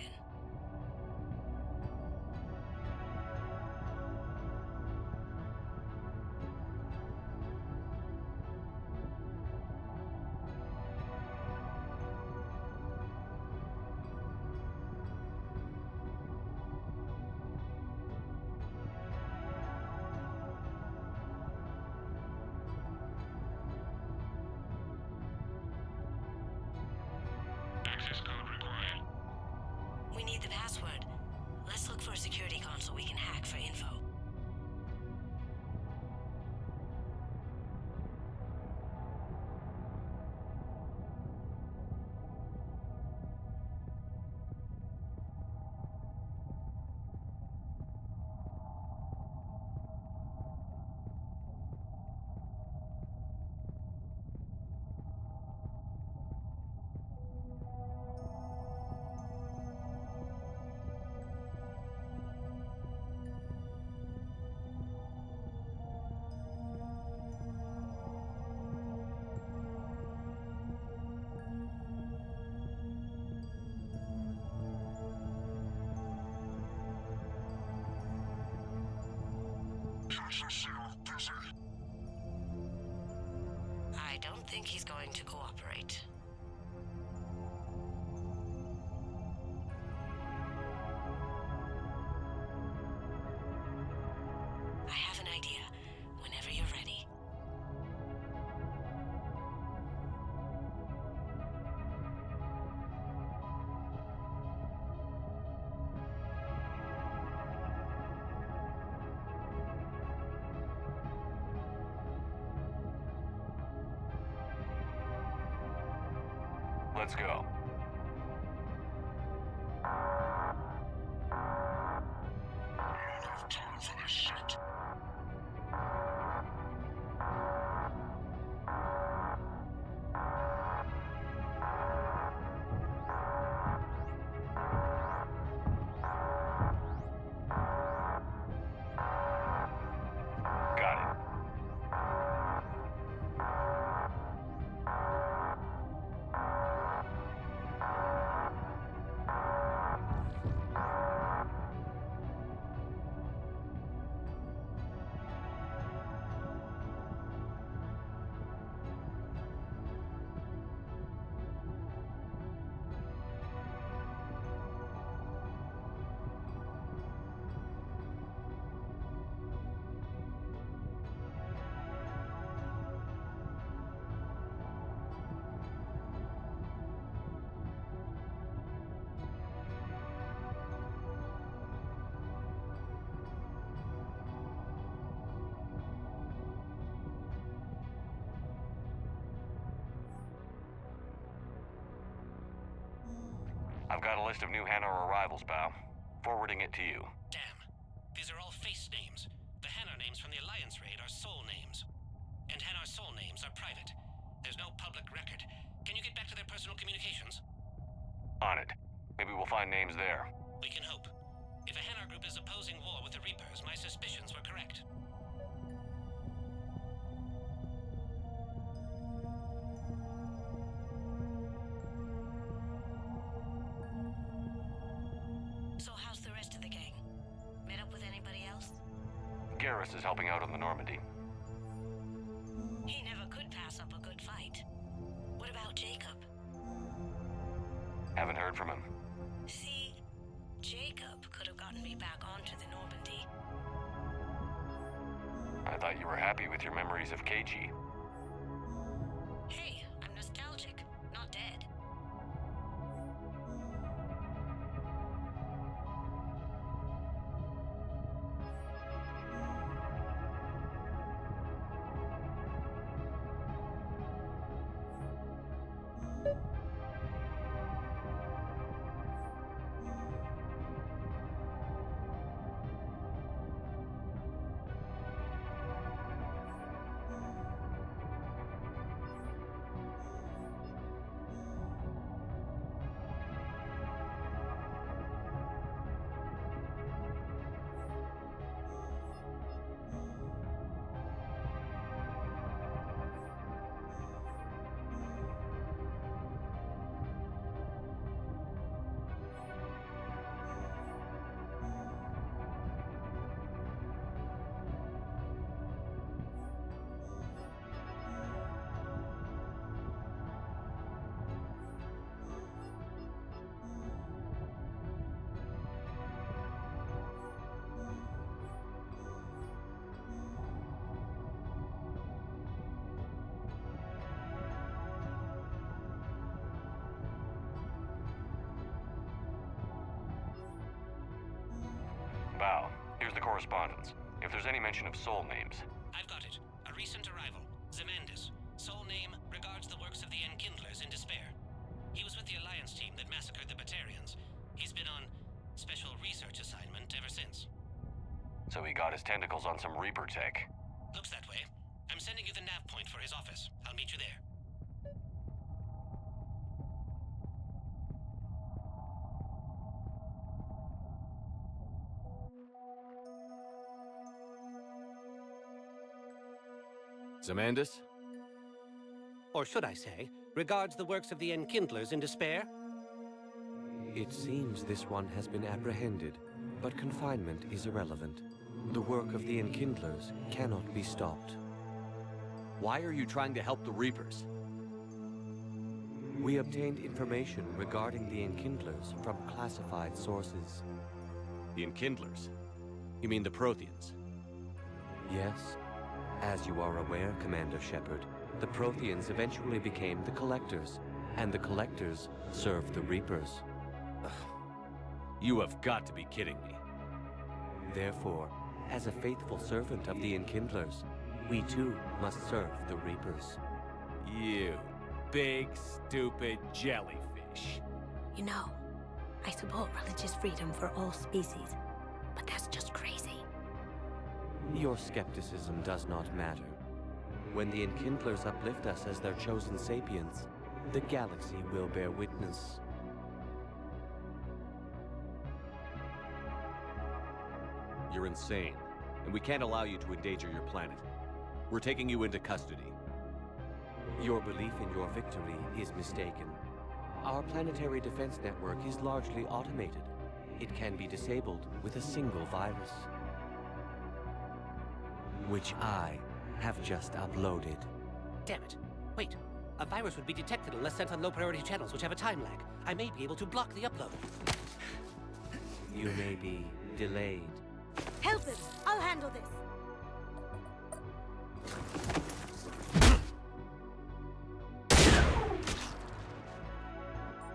Access code required. We need the password. Let's look for a security console we can hack for info. I don't think he's going to cooperate. I have an idea. Whenever you're ready. Let's go. Time for this shit. Got it. I've got a list of new Hanar arrivals, Bao. Forwarding it to you. Damn. These are all face names. The Hanar names from the Alliance raid are soul names. And Hanar soul names are private. There's no public record. Can you get back to their personal communications? On it. Maybe we'll find names there. We can hope. If a Hanar group is opposing war with the Reapers, my suspicions were correct. So how's the rest of the gang? Met up with anybody else? Garrus is helping out on the Normandy. He never could pass up a good fight. What about Jacob? Haven't heard from him. thought you were happy with your memories of KG. Hey, I'm nostalgic, not dead. Val, here's the correspondence. If there's any mention of soul names. I've got it. A recent arrival. Zemandis. Soul name regards the works of the Enkindlers in despair. He was with the Alliance team that massacred the Batarians. He's been on special research assignment ever since. So he got his tentacles on some Reaper tech. Looks that way. I'm sending you the nav point for his office. I'll meet you there. Zemandis? Or should I say, regards the works of the Enkindlers in despair? It seems this one has been apprehended, but confinement is irrelevant. The work of the Enkindlers cannot be stopped. Why are you trying to help the Reapers? We obtained information regarding the Enkindlers from classified sources. The Enkindlers? You mean the Protheans? Yes. As you are aware, Commander Shepard, the Protheans eventually became the Collectors, and the Collectors served the Reapers. You have got to be kidding me. Therefore, as a faithful servant of the Enkindlers, we too must serve the Reapers. You big, stupid jellyfish. You know, I support religious freedom for all species, but that's just crazy. Your skepticism does not matter. When the Enkindlers uplift us as their chosen sapiens, the galaxy will bear witness. You're insane, and we can't allow you to endanger your planet. We're taking you into custody. Your belief in your victory is mistaken. Our planetary defense network is largely automated. It can be disabled with a single virus, which I have just uploaded. Damn it. Wait. A virus would be detected unless sent on low-priority channels, which have a time lag. I may be able to block the upload. You may be delayed. Help him! I'll handle this!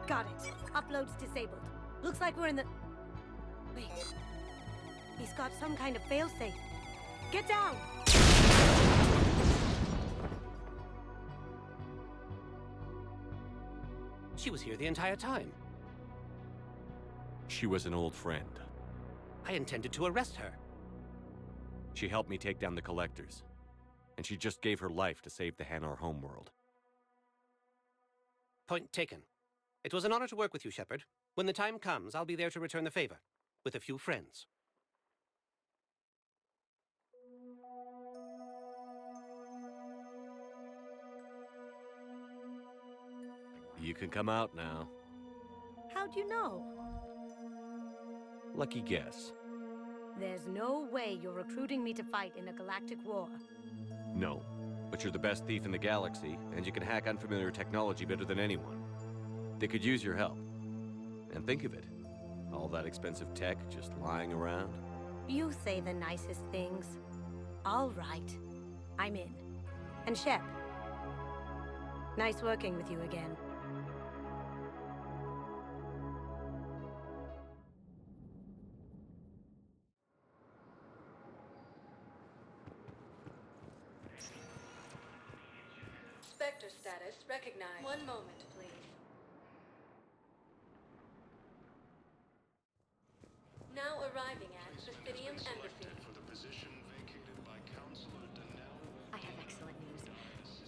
Got it. Upload's disabled. Looks like we're in the... Wait. He's got some kind of failsafe. Get down! She was here the entire time. She was an old friend. I intended to arrest her. She helped me take down the Collectors. And she just gave her life to save the Hanar homeworld. Point taken. It was an honor to work with you, Shepard. When the time comes, I'll be there to return the favor. With a few friends. You can come out now. How'd you know? Lucky guess. There's no way you're recruiting me to fight in a galactic war. No, but you're the best thief in the galaxy, and you can hack unfamiliar technology better than anyone. They could use your help. And think of it. All that expensive tech just lying around. You say the nicest things. All right. I'm in. And Shep, nice working with you again. Spectre status recognized. One moment, please. Now arriving at Presidium Embassy. For the position vacated by Counselor Denell. I have excellent news.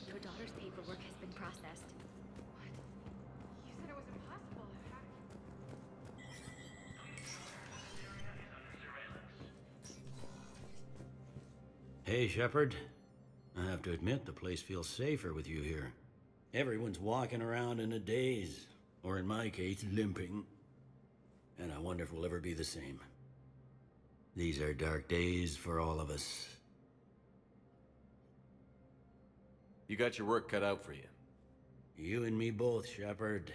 Your daughter's paperwork has been processed. What? You said it was impossible. Hey, Shepard. I have to admit, the place feels safer with you here. Everyone's walking around in a daze, or in my case, limping. And I wonder if we'll ever be the same. These are dark days for all of us. You got your work cut out for you. You and me both, Shepard.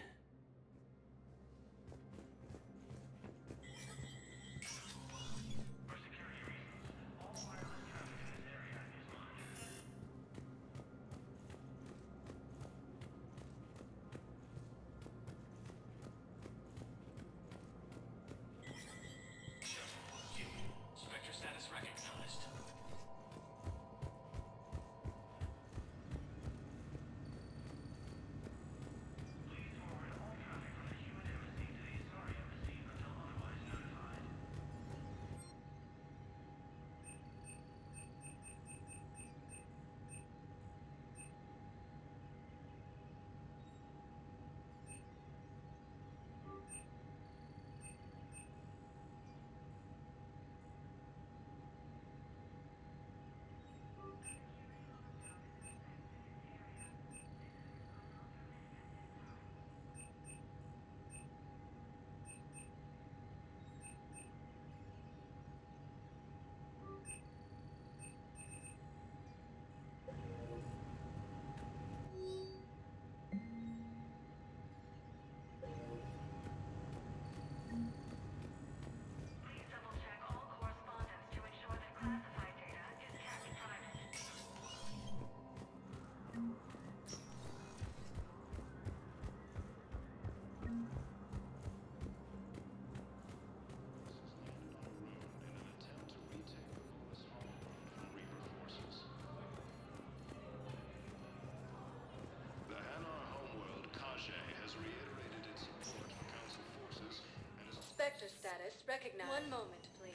Spectre status recognized. One moment, please.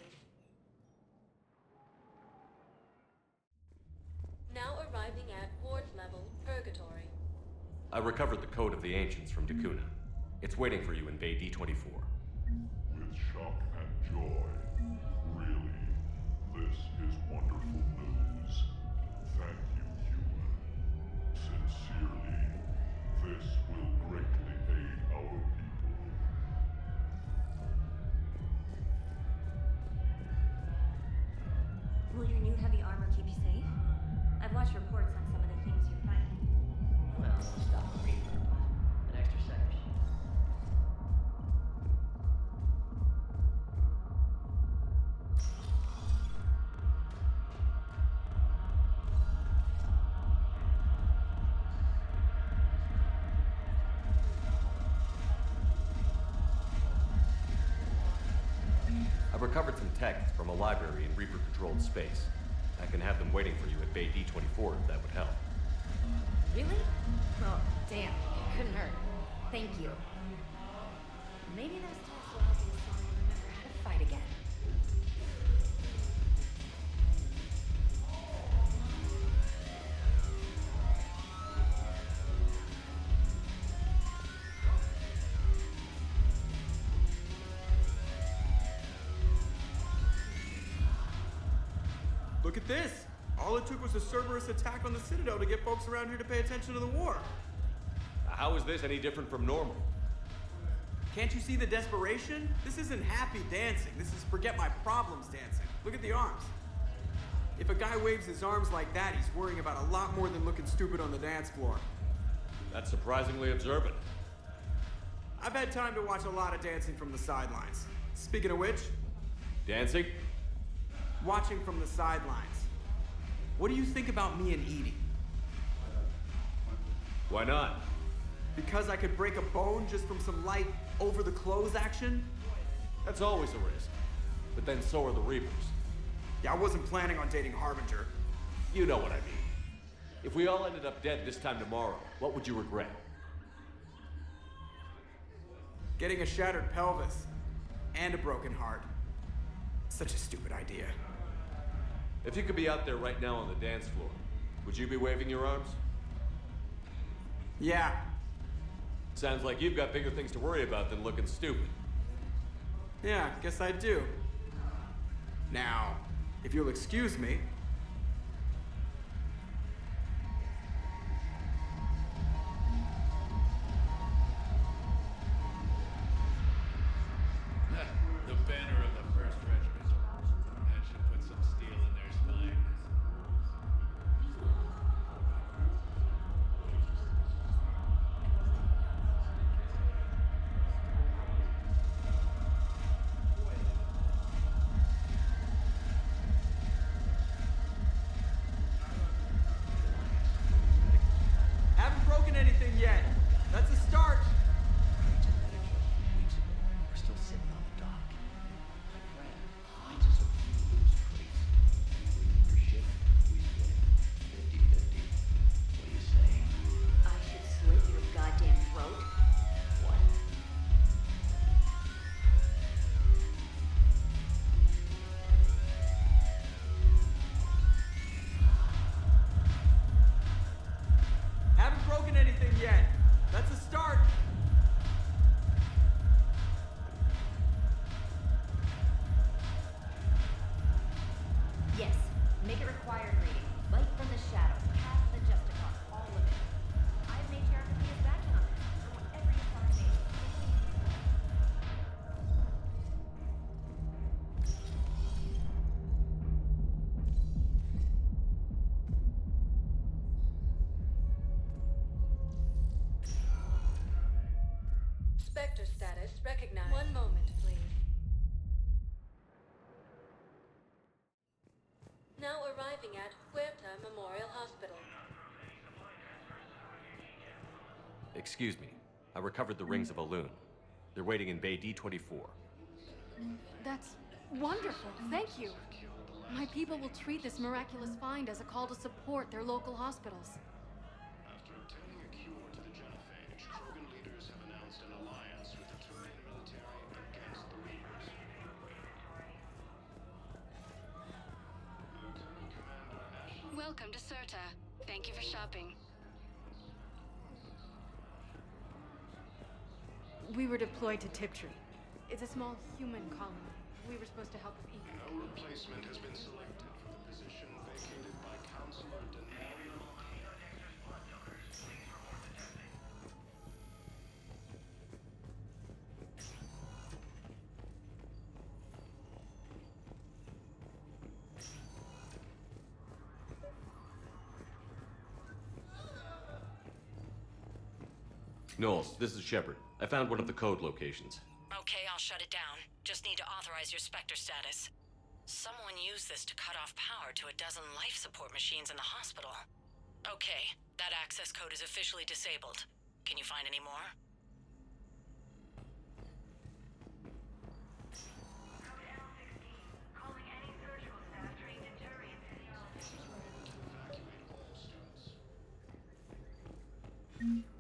Now arriving at ward level, Purgatory. I recovered the code of the ancients from Dakuna. It's waiting for you in Bay D-24. With shock and joy. Really, this is wonderful news. Thank you, human. Sincerely, this will greatly aid our people. Will your new heavy armor keep you safe? I've watched reports on some of the things you're fighting. Well, we'll stop the reaper, but an extra set of shields. I recovered some texts from a library in Reaper-controlled space. I can have them waiting for you at Bay D-24 if that would help. Really? Well, damn, it couldn't hurt. Thank you. Maybe those tests will help you slowly remember how to fight again. Look at this! All it took was a Cerberus attack on the Citadel to get folks around here to pay attention to the war. How is this any different from normal? Can't you see the desperation? This isn't happy dancing. This is forget my problems dancing. Look at the arms. If a guy waves his arms like that, he's worrying about a lot more than looking stupid on the dance floor. That's surprisingly observant. I've had time to watch a lot of dancing from the sidelines. Speaking of which... Dancing? Watching from the sidelines. what do you think about me and Edie? Why not? Because I could break a bone just from some light over-the-clothes action? That's always a risk. But then so are the Reapers. Yeah, I wasn't planning on dating Harbinger. You know what I mean. If we all ended up dead this time tomorrow, what would you regret? Getting a shattered pelvis. And a broken heart. Such a stupid idea. If you could be out there right now on the dance floor, would you be waving your arms? Yeah. Sounds like you've got bigger things to worry about than looking stupid. Yeah, guess I do. Now, if you'll excuse me. The banner of the 1st Regiment. That should put some steel in their spine. Haven't broken anything yet. That's a start. We're still sitting on the dock. My friend finds us a few loose crates. Waiting for ship, we split 50-50. What do you say? I should slit your goddamn throat? What? Haven't broken anything yet. That's a start. Yes. Make it required reading. Light from the shadows. Cast the Justicon. All of it. I have matriarch of his backing on this. I want every assignment. Spectre status recognized. One moment, please. Now arriving at Huerta Memorial Hospital. Excuse me. I recovered the rings of a loon. They're waiting in Bay D-24. That's wonderful. Thank you. My people will treat this miraculous find as a call to support their local hospitals. After obtaining a cure to the genophage, Krogan leaders have announced an alliance with the Terran military against the Reapers. Lieutenant Commander Ashley. Welcome to Cirta. Thank you for shopping. We were deployed to Tiptree. It's a small human colony. We were supposed to help with eco. No replacement has been selected for the position vacated by Counselor Denell. Knowles, this is Shepard. I found one of the code locations. Okay, I'll shut it down. Just need to authorize your Spectre status. Someone used this to cut off power to a dozen life support machines in the hospital. Okay, that access code is officially disabled. Can you find any more?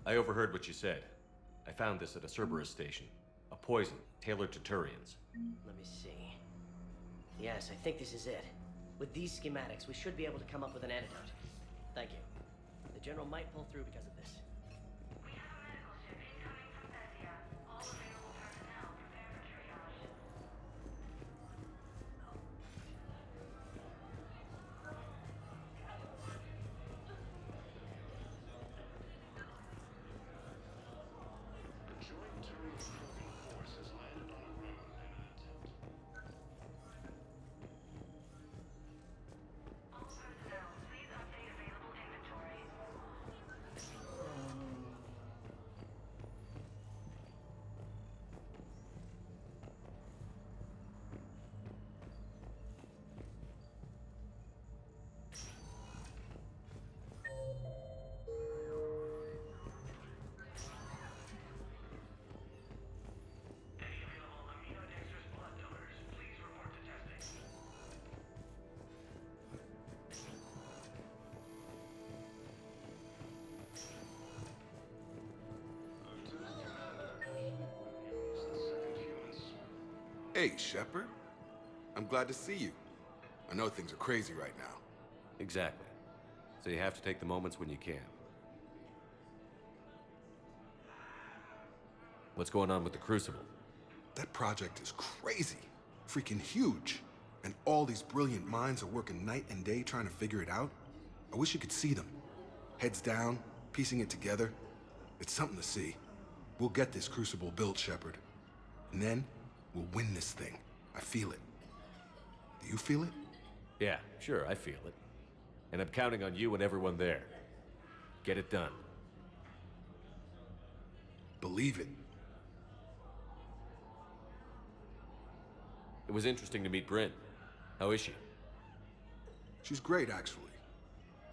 I overheard what you said. I found this at a Cerberus station. A poison tailored to Turians. Let me see. Yes, I think this is it. With these schematics, we should be able to come up with an antidote. Thank you. The General might pull through because of this. Hey, Shepard. I'm glad to see you. I know things are crazy right now. Exactly. So you have to take the moments when you can. What's going on with the Crucible? That project is crazy. Freaking huge. And all these brilliant minds are working night and day trying to figure it out. I wish you could see them. Heads down, piecing it together. It's something to see. We'll get this Crucible built, Shepard. And then, we'll win this thing. I feel it. Do you feel it? Yeah, sure, I feel it. And I'm counting on you and everyone there. Get it done. Believe it. It was interesting to meet Bryn. How is she? She's great, actually.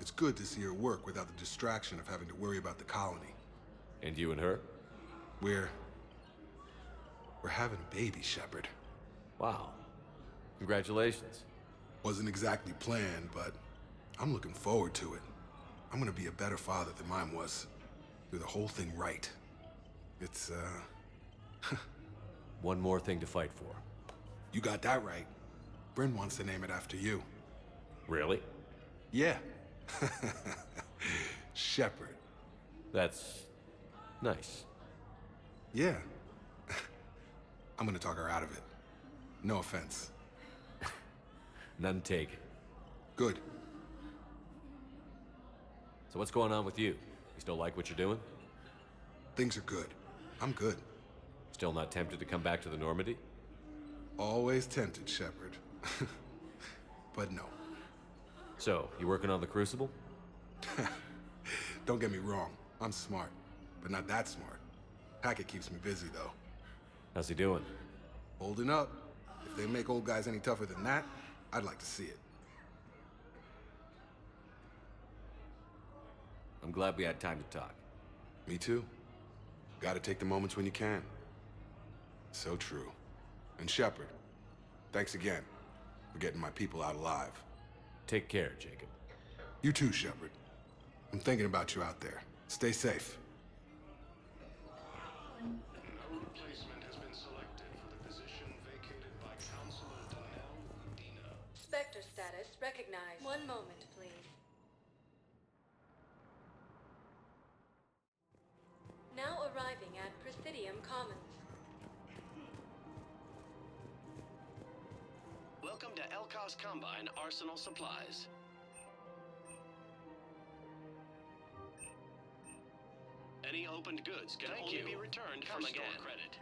It's good to see her work without the distraction of having to worry about the colony. And you and her? We're having a baby, Shepard. Wow. Congratulations. Wasn't exactly planned, but I'm looking forward to it. I'm gonna be a better father than mine was. Do the whole thing right. It's, One more thing to fight for. You got that right. Bryn wants to name it after you. Really? Yeah. Shepard. That's nice. Yeah. I'm gonna talk her out of it. No offense. None taken. Good. So what's going on with you? You still like what you're doing? Things are good. I'm good. Still not tempted to come back to the Normandy? Always tempted, Shepard. But no. So, you working on the Crucible? Don't get me wrong. I'm smart, but not that smart. Hackett keeps me busy, though. How's he doing? Holding up. If they make old guys any tougher than that, I'd like to see it. I'm glad we had time to talk. Me too. Gotta take the moments when you can. So true. And Shepard, thanks again for getting my people out alive. Take care, Jacob. You too, Shepard. I'm thinking about you out there. Stay safe. No replacement has been selected for the position vacated by Counselor Dina. Spectre status recognized. One moment, please. Now arriving at Presidium Commons. Welcome to Elkos Combine Arsenal Supplies. Any opened goods can only be returned for store credit.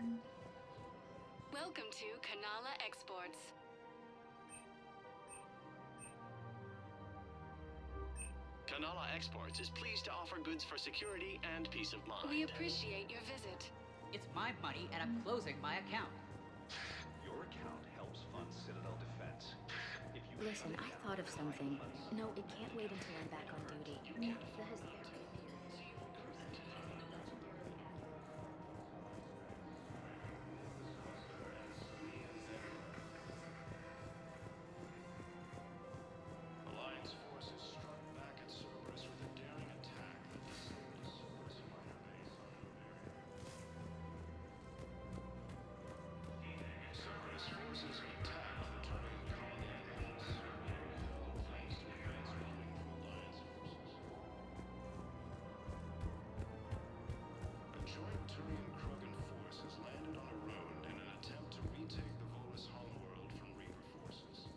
Welcome to Kanala Exports. Kanala Exports is pleased to offer goods for security and peace of mind. We appreciate your visit. It's my money, and I'm closing my account. Your account helps fund Citadel defense. If you Listen, I thought of something. No, it can't wait until I'm back on duty. The Alliance forces struck back at Cerberus with a daring attack that disabled a Cerberus fighter base on Bavaria. Cerberus forces attacked the Turian colony of Mons, all plans to advance running from Alliance forces. A joint Turian-Krogan force has landed on a road in an attempt to retake the Volus homeworld from Reaper forces.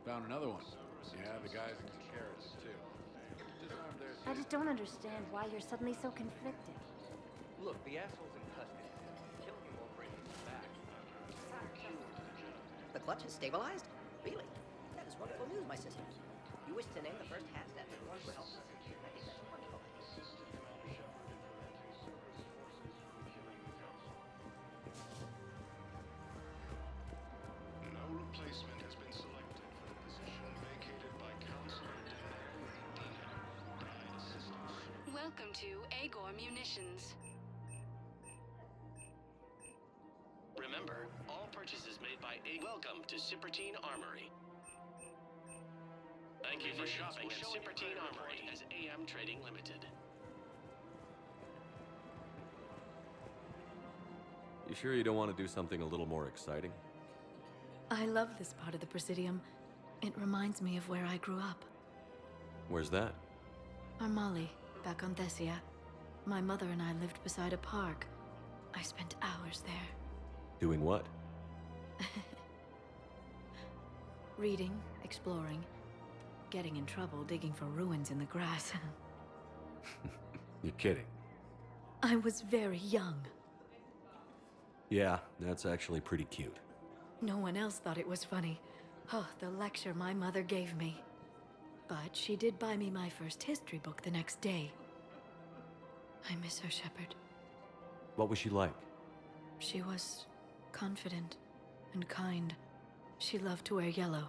Found another one. Yeah, the guys in Carrots, too. Disarmed their... I just don't understand why you're suddenly so conflicted. Look, the asshole's in custody. Killing him won't bring him back. The clutch is stabilized? Really? That is wonderful news, my sister. You wish to name the first hat that everyone will help. I think that's wonderful. No replacement has been selected for the position vacated by Counselor Dina, died assistant. Welcome to Agor Munitions. Remember, all purchases made by Welcome to Cipertine Armory. Thank you for shopping at Cipertine Armory as AM Trading Limited. You sure you don't want to do something a little more exciting? I love this part of the Presidium. It reminds me of where I grew up. Where's that? Armali, back on Thessia. My mother and I lived beside a park. I spent hours there. Doing what? Reading, exploring, getting in trouble digging for ruins in the grass. You're kidding. I was very young. Yeah, that's actually pretty cute. No one else thought it was funny. Oh, the lecture my mother gave me. But she did buy me my first history book the next day. I miss her, Shepard. What was she like? She was confident and kind. She loved to wear yellow.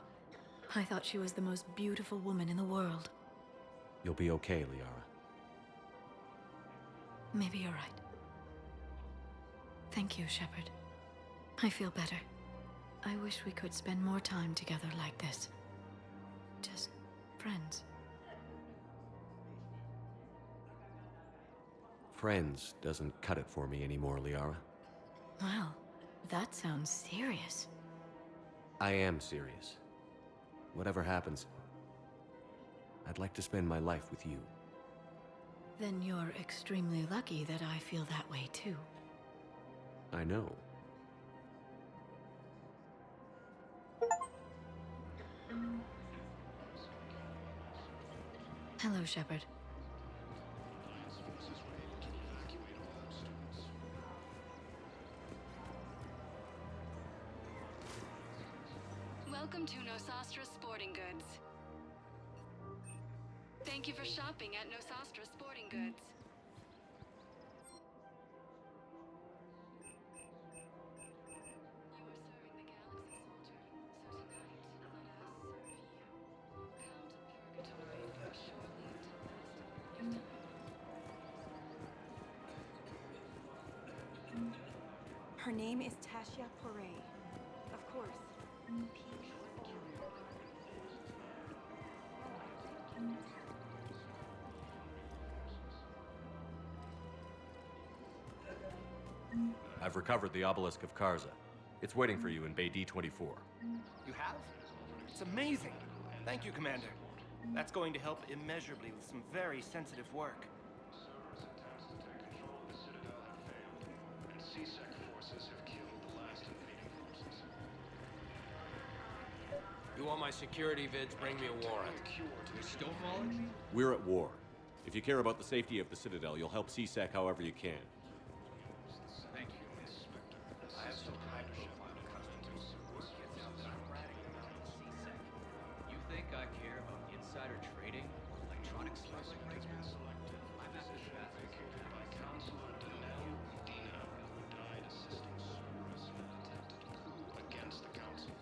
I thought she was the most beautiful woman in the world. You'll be okay, Liara. Maybe you're right. Thank you, Shepard. I feel better. I wish we could spend more time together like this. Just friends. Friends doesn't cut it for me anymore, Liara. Well, that sounds serious. I am serious. Whatever happens, I'd like to spend my life with you. Then you're extremely lucky that I feel that way too. I know. Hello, Shepard. Welcome to Nosastra Sporting Goods. Thank you for shopping at Nosastra Sporting Goods. Her name is Tasha Poray. Of course. I've recovered the obelisk of Karza. It's waiting for you in Bay D-24. You have? It's amazing. Thank you, Commander. That's going to help immeasurably with some very sensitive work. You want my security vids, bring me a warrant. We stonewall it? We're at war. If you care about the safety of the Citadel, you'll help CSEC however you can. Thank you, Inspector. I have some high-profile customers. Word gets out that I'm ratting them out at CSEC. You think I care about insider trading or electronics slicing right now? I'm at the vacated by Counselor Dina, who died assisting Cerberus in an attempted coup against the Council.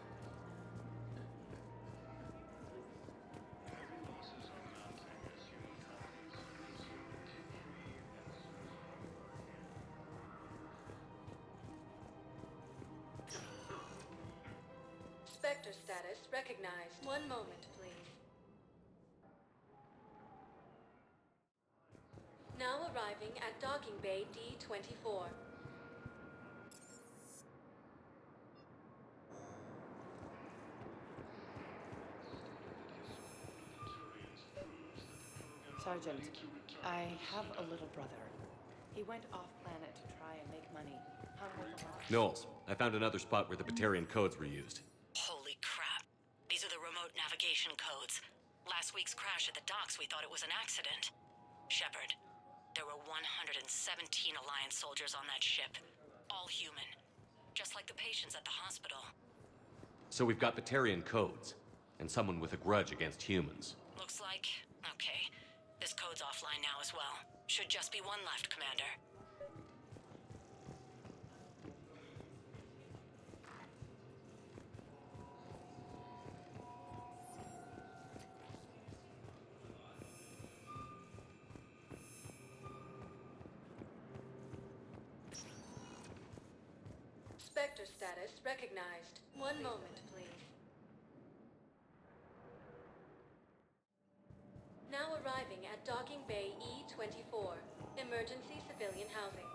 Spectre status recognized. One moment, please. Now arriving at docking bay D-24. Sergeant, I have a little brother. He went off-planet to try and make money. Hung with a lot. Knowles, I found another spot where the Batarian codes were used. Holy crap. These are the remote navigation codes. Last week's crash at the docks, we thought it was an accident. Shepard, there were 117 Alliance soldiers on that ship. All human. Just like the patients at the hospital. So we've got Batarian codes, and someone with a grudge against humans. Looks like... okay. This code's offline now as well. Should just be one left, Commander. Spectre status recognized. One moment, please. Now arriving at docking bay E-24. Emergency civilian housing.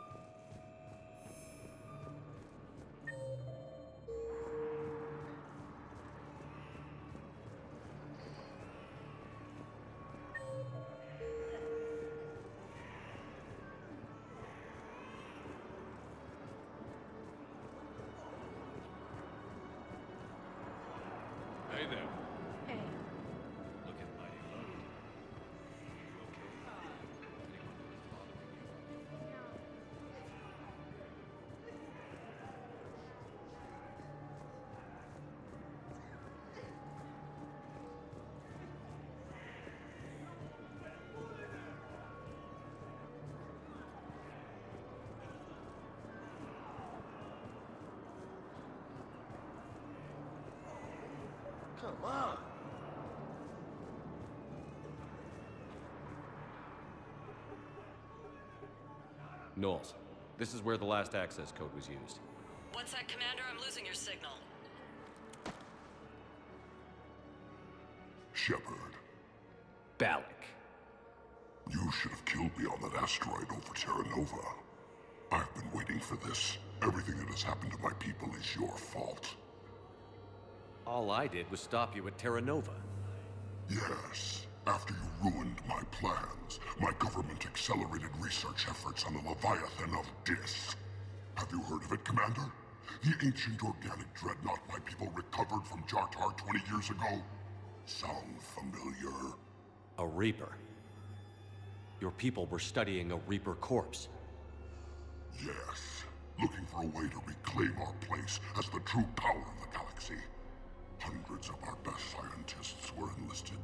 Knowles, this is where the last access code was used. One sec, Commander, I'm losing your signal. Shepard. Balak. You should have killed me on that asteroid over Terra Nova. I've been waiting for this. Everything that has happened to my people is your fault. All I did was stop you at Terra Nova. Yes. After you ruined my plans, my government accelerated research efforts on the Leviathan of Dis. Have you heard of it, Commander? The ancient organic dreadnought my people recovered from Jartar 20 years ago? Sound familiar? A Reaper. Your people were studying a Reaper corpse. Yes. Looking for a way to reclaim our place as the true power of the galaxy. Hundreds of our best scientists were enlisted.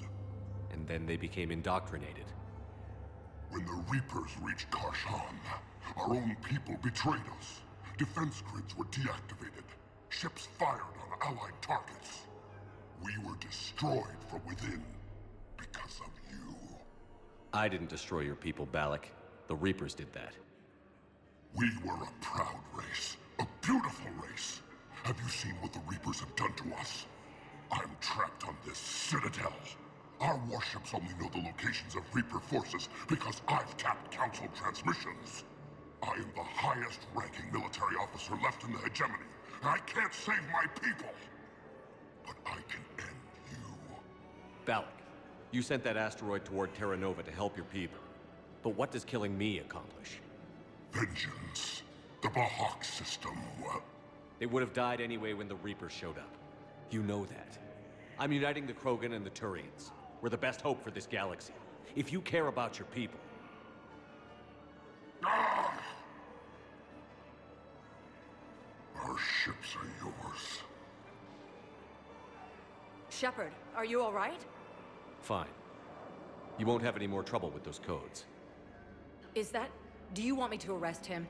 And then they became indoctrinated. When the Reapers reached Karshan, our own people betrayed us. Defense grids were deactivated. Ships fired on Allied targets. We were destroyed from within because of you. I didn't destroy your people, Balak. The Reapers did that. We were a proud race. A beautiful race. Have you seen what the Reapers have done to us? I'm trapped on this citadel. Our warships only know the locations of Reaper forces because I've tapped Council transmissions. I am the highest-ranking military officer left in the hegemony, and I can't save my people. But I can end you. Balak, you sent that asteroid toward Terra Nova to help your people. But what does killing me accomplish? Vengeance. The Bahak system, well... They would have died anyway when the Reapers showed up. You know that. I'm uniting the Krogan and the Turians. We're the best hope for this galaxy. If you care about your people... Ah! Our ships are yours. Shepard, are you all right? Fine. You won't have any more trouble with those codes. Is that... Do you want me to arrest him?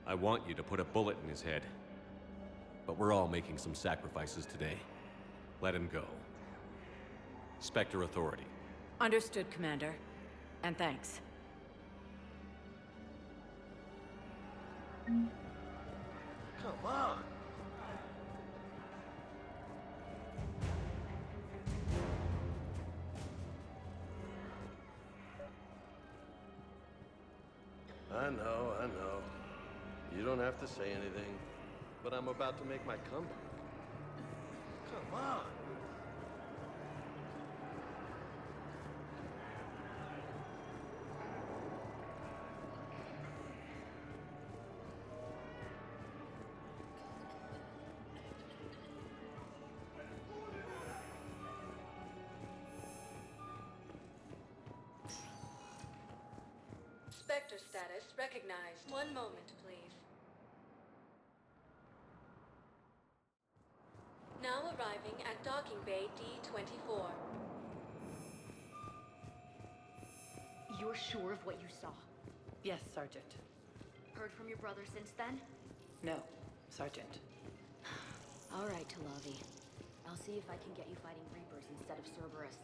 I want you to put a bullet in his head. But we're all making some sacrifices today. Let him go. Spectre Authority. Understood, Commander. And thanks. Come on! I know. You don't have to say anything, but I'm about to make my comeback. Come on! Spectre status recognized. One moment, please. Now arriving at docking bay D-24. You're sure of what you saw? Yes, Sergeant. Heard from your brother since then? No, Sergeant. All right, Talavi. I'll see if I can get you fighting Reapers instead of Cerberus.